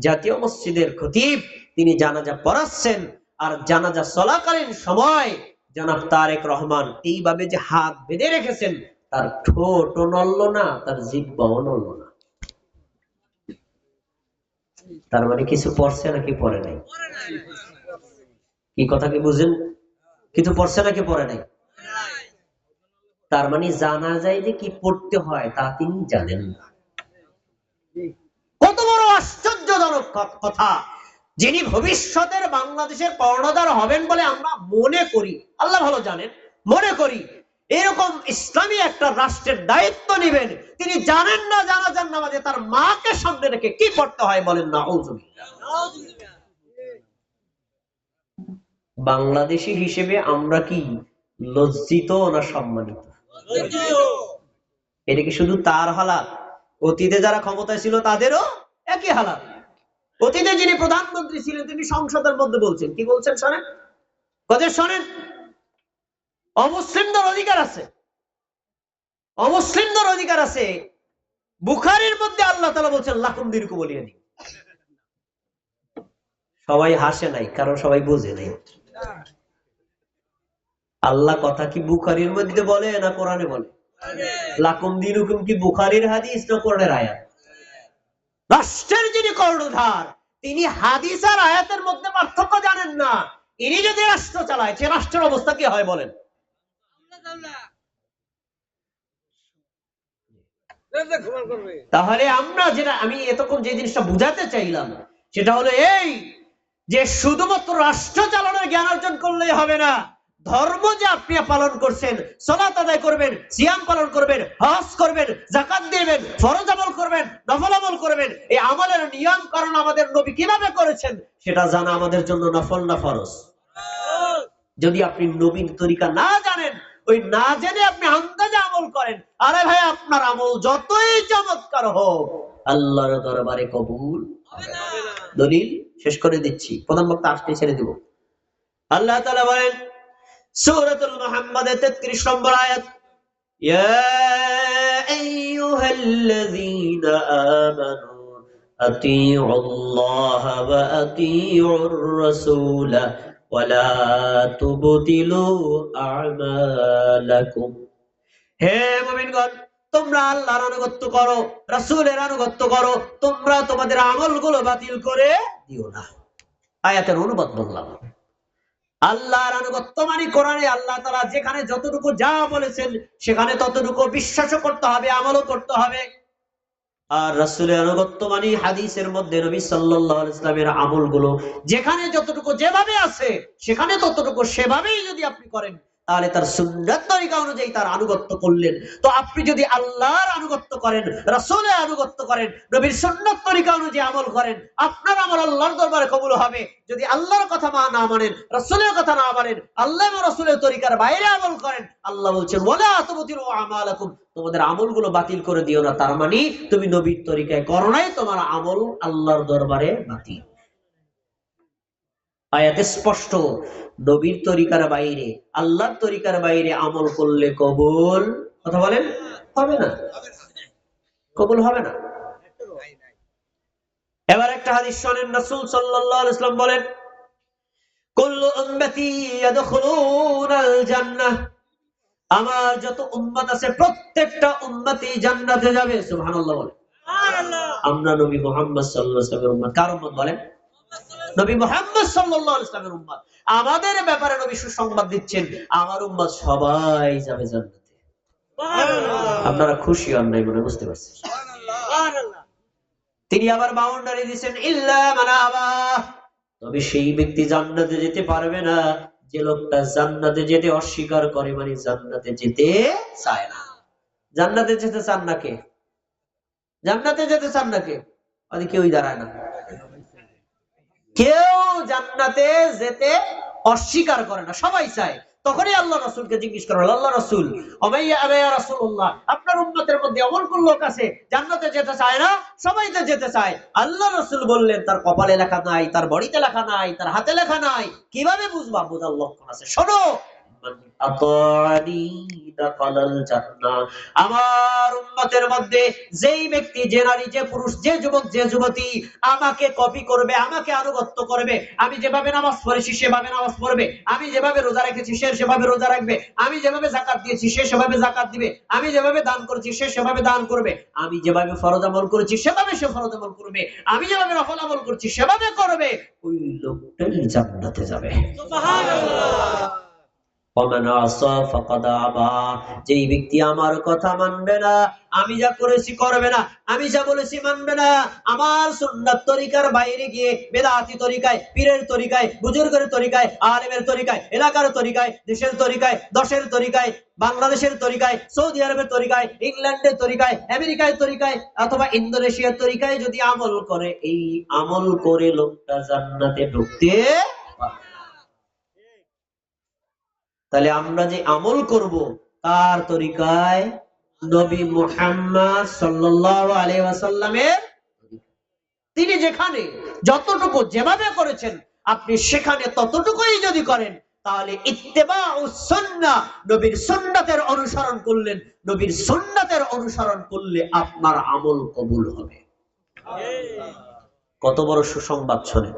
জাতীয় মসজিদের খতিব তিনি জানাজা পড়াচ্ছেন, আর জানাজা চলাকালীন সময় জনাব তারেক রহমান এইভাবে যে হাত বেঁধে রেখেছেন, তার ঠোঁটও নড়ল না, তার জিহ্বাও নড়ল না। তার মানে কিছু পড়ছে নাকি পড়ে নাই? কি কথা কি বুঝেন? কিছু পড়ছে নাকি পড়ে নাই? তার মানে জানা যায় যে কি পড়তে হয় তা তিনি জানেন না। কত বড় আশ্চর্যজনক কথা! যিনি ভবিষ্যতের বাংলাদেশের কর্ণধার হবেন বলে আমরা মনে করি, আল্লাহ ভালো জানেন, মনে করি এরকম ইসলামী একটা রাষ্ট্রের দায়িত্ব নেবেন, তিনি জানেন না জানাজার নামাজে তার মাকে সামনে রেখে কি পড়তে হয়। বলেন নাউযুবিল্লাহ। বাংলাদেশী হিসেবে আমরা কি লজ্জিত না সম্মানিত? এটা কি শুধু তার হালাত? অতীতে যারা ক্ষমতায় ছিল তাদেরও একই হালাত। অতীতে যিনি প্রধানমন্ত্রী ছিলেন তিনি সংসদের মধ্যে বলছেন, কি বলছেন শোনেন, কথা শোনেন, অমুসলিমদের অধিকার আছে, অমুসলিমদের অধিকার আছে। বুখারীর মধ্যে আল্লাহ তাআলা বলছেন লাকুম দীনুকুম ওয়ালিয়া দীন। সবাই হাসে নাই, কারণ সবাই বুঝে নাই। আল্লাহ কথা কি বুখারীর মধ্যে বলে না কোরআনে বলে? লাকুম দীনুকুম কি বুখারীর হাদিস না কোরআনের আয়াত? রাষ্ট্রের যিনি কর্ণধার তিনি হাদিস আর আয়াতের মধ্যে পার্থক্য জানেন না। ইনি যদি রাষ্ট্র চালায়, সে রাষ্ট্রের অবস্থা কি হয় বলেন? তাহলে আমরা যেটা, আমি এতক্ষণ যে জিনিসটা বুঝাতে চাইলাম সেটা হলো এই, যে শুধুমাত্র রাষ্ট্র চালানোর জ্ঞান অর্জন করলেই হবে না। ধর্ম যে আপনি পালন করছেন, সালাত আদায় করবেন, সিয়াম পালন করবেন, হজ করবেন, যাকাত দিবেন, ফরজ আমল করবেন, নফল আমল করবেন, এই আমলের নিয়ম কারণ আমাদের নবী কিভাবে করেছেন সেটা জানা আমাদের জন্য নফল না ফরজ? যদি আপনি নবীর তরিকা না জানেন, ওই না জেনে আপনি আন্দাজে আমল করেন, আরে ভাই আপনার আমল যতই চমৎকার হোক আল্লাহর দরবারে কবুল হবে না। দলিল শেষ করে দিচ্ছি, প্রধান বক্তা আসতে ছেড়ে দিব। আল্লাহ তাআলা বলেন সূরাতুল মুহাম্মাদের 33 নম্বর আয়াত, ইয়া আইয়ুহাল্লাযীনা আমানু আতিউল্লাহ ওয়া আতিউর রাসূলা ওয়ালা তুবতিলু আমালাকুম। হে মুমিনগণ, তোমরা আল্লাহর আনুগত্য করো, রাসূলের আনুগত্য করো, তোমরা তোমাদের আমলগুলো বাতিল করে দিও না। আয়াতের অনুবাদ বললাম। আল্লাহর আনুগত্য মানে কোরআনে আল্লাহ তাআলা যেখানে যতটুকু যা বলেছেন সেখানে ততটুকু বিশ্বাসও করতে হবে, আমলও করতে হবে। আর রাসূলের আনুগত্য মানে হাদিসের মধ্যে নবী সাল্লাল্লাহু আলাইহি ওয়াসাল্লামের আমলগুলো যেখানে যতটুকু যেভাবে আছে সেখানে ততটুকু সেভাবেই যদি আপনি করেন, তাহলে তার সুন্নাত তরিকা অনুযায়ী তার আনুগত্য করলেন। তো আপনি যদি আল্লাহর আনুগত্য করেন, রাসূলের আনুগত্য করেন, নবীর সুন্নাত তরিকা অনুযায়ী আমল করেন, আপনার আমল আল্লাহর দরবারে কবুল হবে। যদি আল্লাহর কথা না মানেন, রাসূলের কথা না মানেন, আল্লাহ এবং রাসূলের তরিকার বাইরে আমল করেন, আল্লাহ বলছেন ওয়ালা তুবতিলু আমালাকুম, তোমাদের আমলগুলো বাতিল করে দিও না। তার মানে তুমি নবীর তরিকায় করো নাই, তোমার আমল আল্লাহর দরবারে বাতিল। আয়াতে স্পষ্ট, নবীর তরিকার বাইরে, আল্লাহর তরিকার বাইরে আমল করলে কবুল, কথা বলেন, হবে না, কবুল হবে না। এবার একটা হাদিস শুনেন, রাসূল সাল্লাল্লাহু আলাইহি ওয়াসাল্লাম বলেন কুল্লু উম্মতি ইয়াদখুলুনাল জান্নাহ, আমার যত উম্মত আছে প্রত্যেকটা উম্মতই জান্নাতে যাবে। সুবহানাল্লাহ বলেন। সুবহানাল্লাহ। আমরা নবী মুহাম্মদ সাল্লাল্লাহু আলাইহি ওয়াসাল্লামের উম্মত। কার উম্মত বলেন? নবী মুহাম্মদ সাল্লাল্লাহু আলাইহি ওয়াসাল্লামের উম্মত। আমাদের ব্যাপারে নবী সুসংবাদ দিচ্ছেন, আমার উম্মত সবাই যাবে জান্নাতে। সুবহানাল্লাহ। আপনারা খুশি হন নাই মনে, বুঝতে পারছেন? সুবহানাল্লাহ। তিনি আবার বাউন্ডারি দিয়েছেন, ইল্লা মান আবা, তবে সেই ব্যক্তি জান্নাতে যেতে পারবে না যে লোকটা জান্নাতে যেতে অস্বীকার করে, মানে জান্নাতে যেতে চায় না। জান্নাতে যেতে চান না কে? জান্নাতে যেতে চান না কে? মানে কেউই দাঁড়ায় না, কেউ জান্নাতে যেতে অস্বীকার করে না, সবাই চায়। তখনই আল্লাহ রাসূলকে জিজ্ঞেস করা হলো, আল্লাহ রাসূল, উমাইয়া আবা ইয়া রাসূলুল্লাহ, আপনার উম্মতের মধ্যে এমন কোন লোক আছে জান্নাতে যেতে চায় না? সবাই তো যেতে চায়। আল্লাহ রাসূল বললেন, তার কপালে লেখা নাই, তার বডিতে লেখা নাই, তার হাতে লেখা নাই, কিভাবে বুঝবা? বোঝার লক্ষণ আছে। শোনো, আমার উম্মতের মধ্যে যেই ব্যক্তি, যে নারী, যে পুরুষ, যে যুবক, যে যুবতী আমাকে কপি করবে, আমাকে আনুগত্য করবে, আমি যেভাবে নামাজ পড়েছি সেভাবে নামাজ পড়বে, আমি যেভাবে রোজা রেখেছি সে সেভাবে রোজা রাখবে, আমি যেভাবে যাকাত দিয়েছি সে সেভাবে যাকাত দিবে, আমি যেভাবে দান করেছি সে সেভাবে দান করবে, আমি যেভাবে ফরজ আমল করেছি সেভাবে সে ফরজ আমল করবে, আমি যেভাবে নফল আমল করছি সেভাবে করবে, ওই লোকটাই জান্নাতে যাবে। সুবহানাল্লাহ। যেই ব্যক্তি আমার কথা মানবে না, আমি যা করেছি করবে না, আমি যা বলেছি মানবে না, আমার সুন্নাত তরিকার বাইরে গিয়ে বেদাতি তরিকায়, পীরের তরিকায়, বুজুর্গের তরিকায়, আলেমের তরিকায়, এলাকার তরিকায়, দেশের তরিকায়, দশের তরিকায়, বাংলাদেশের তরিকায়, সৌদি আরবের তরিকায়, ইংল্যান্ডের তরিকায়, আমেরিকার তরিকায় অথবা ইন্দোনেশিয়ার তরিকায় যদি আমল করে, এই আমল করে লোকটা জান্নাতে ঢুকতে পারবে। তাহলে আমরা যে আমল করব তার তরিকায়, নবী মুহাম্মদ সাল্লাল্লাহু আলাইহি ওয়াসাল্লামের, তিনি যেখানে যতটুকু যেভাবে করেছেন আপনি সেখানে ততটুকুই যদি করেন, তাহলে ইত্তেবাউস সুন্নাহ, নবীর সুন্নাতের অনুসরণ করলেন, নবীর সুন্নাতের অনুসরণ করলে আপনার আমল কবুল হবে। কত বড় সুসংবাদ শুনেন।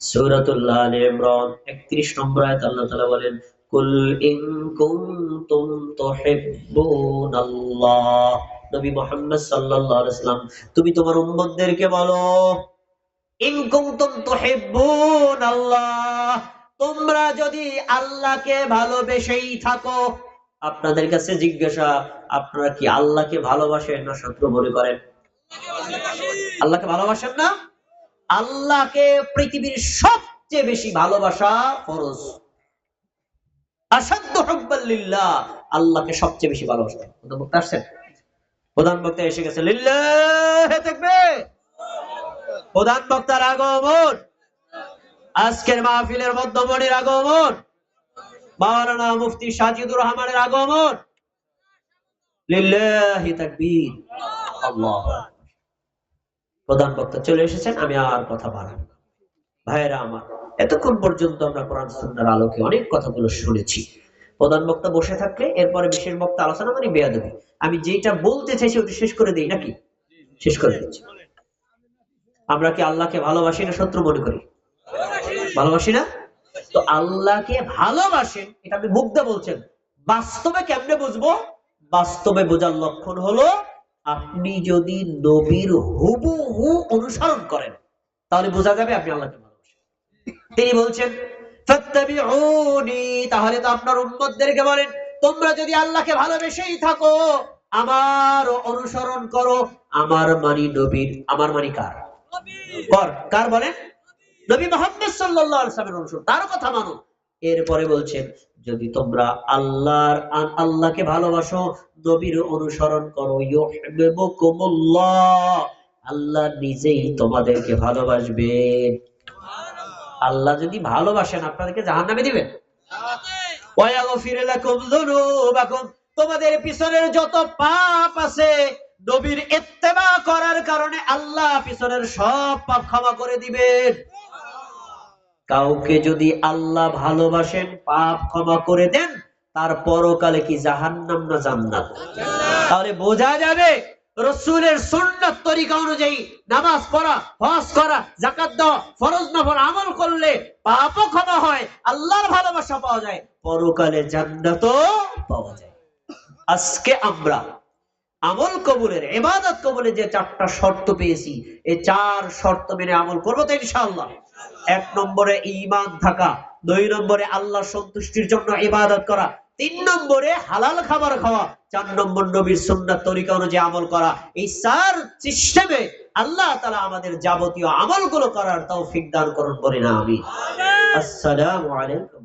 সূরাতুল আলে ইমরান 31 নম্বর আয়াত আল্লাহ তাআলা বলেন, কুল ইন কুনতুম তুহিব্বুনাল্লাহ, নবী মুহাম্মদ সাল্লাল্লাহু আলাইহি ওয়াসাল্লাম তুমি তোমার উম্মতদেরকে বলো, ইন কুনতুম তুহিব্বুনাল্লাহ, তোমরা যদি আল্লাহকে ভালোবেসেই থাকো। আপনাদের কাছে জিজ্ঞাসা, আপনারা কি আল্লাহকে ভালোবাসেন না শত্রু মনে করেন? আল্লাহকে ভালোবাসেন না? আল্লাহকে পৃথিবীর সবচেয়ে বেশি ভালোবাসা ফরজ। আসাদ্দু হুব্বাল লিল্লাহ, আল্লাহকে সবচেয়ে বেশি ভালোবাসা। প্রধান বক্তা আসছেন, প্রধান বক্তা এসে গেছে। লিল্লাহে তাকবীর। প্রধান বক্তার আগমন, আজকের মাহফিলের মধ্যমণির আগমন, মাওলানা মুফতি সাজিদুর রহমানের আগমন। লিল্লাহি তাকবীর, আল্লাহু আকবার। প্রধান বক্তা চলে এসেছেন, আমি আর কথা বাড়াবো না। ভাইয়েরা আমার, এতক্ষণ পর্যন্ত আমরা কোরআন সুন্নাহর আলোকে অনেক কথাগুলো শুনেছি। প্রধান বক্তা বসে থাকলে এরপরে বিশেষ বক্তা আলোচনা মানে বেয়াদবি। আমি যেটা বলতে চাইছি ওটা শেষ করে দেই নাকি? শেষ করে দিচ্ছি। আমরা কি আল্লাহকে ভালোবাসি না শত্রু মনে করি? ভালোবাসি না? তো আল্লাহকে ভালোবাসেন এটা আপনি মুখ দিয়ে বলছেন, বাস্তবে কেমনে বুঝবো? বাস্তবে বোঝার লক্ষণ হলো আপনি যদি নবীর হুবহু অনুসরণ করেন, তাহলে বোঝা যাবে আপনি আল্লাহকে ভালোবাসেন। তিনি বলছেন ফাত্তাবিউনি, তাহলে তো আপনার উম্মতদেরকে বলেন তোমরা যদি আল্লাহকে ভালোবেসেই থাকো আমার অনুসরণ করো। আমার মানি নবীর, আমার মানি কার? কার বলেন? নবী মুহাম্মদ সাল্লাল্লাহু আলাইহি ওয়াসাল্লামের অনুসরণ, তার কথা মানো। এরপরে বলছেন যদি তোমরা আল্লাহকে ভালোবাসো, নবীর অনুসরণ করো, ইউহিব্বুকুমুল্লাহ, আল্লাহ নিজেই তোমাদেরকে ভালোবাসবেন। আল্লাহ যদি ভালোবাসেন আপনাদেরকে জাহান্নামে দিবেন? ওয়া ইয়াগফির লাকুম যুনুবাকুম, তোমাদের পিছনের যত পাপ আছে নবীর ইত্তেবা করার কারণে আল্লাহ পিছনের সব পাপ ক্ষমা করে দিবেন। কাউকে যদি আল্লাহ ভালোবাসেন, পাপ ক্ষমা করে দেন, তার পরকালে কি জাহান্নাম না জান্নাত? তাহলে বোঝা যাবে রাসূলের সুন্নাত তরিকা অনুযায়ী নামাজ পড়া, হজ করা, যাকাত দেওয়া, ফরজ নফল আমল করলে পাপও ক্ষমা হয়, আল্লাহর ভালোবাসা পাওয়া যায়, পরকালে জান্নাতও পাওয়া যায়। আজকে আমরা আমল কবুলের, ইবাদত কবুলের যে 4টা শর্ত পেয়েছি, এই 4 শর্ত মেনে আমল করবো তো ইনশাআল্লাহ। 1 নম্বরে ঈমান থাকা, 2 নম্বরে আল্লাহর সন্তুষ্টির জন্য ইবাদত করা, 3 নম্বরে হালাল খাবার খাওয়া, 4 নম্বর নবীর সুন্নাত তরিকা অনুযায়ী আমল করা। এই 4 সিস্টেমে আল্লাহ তাআলা আমাদের যাবতীয় আমলগুলো করার তৌফিক দান করুন, বলেন আমিন। আসসালামু আলাইকুম।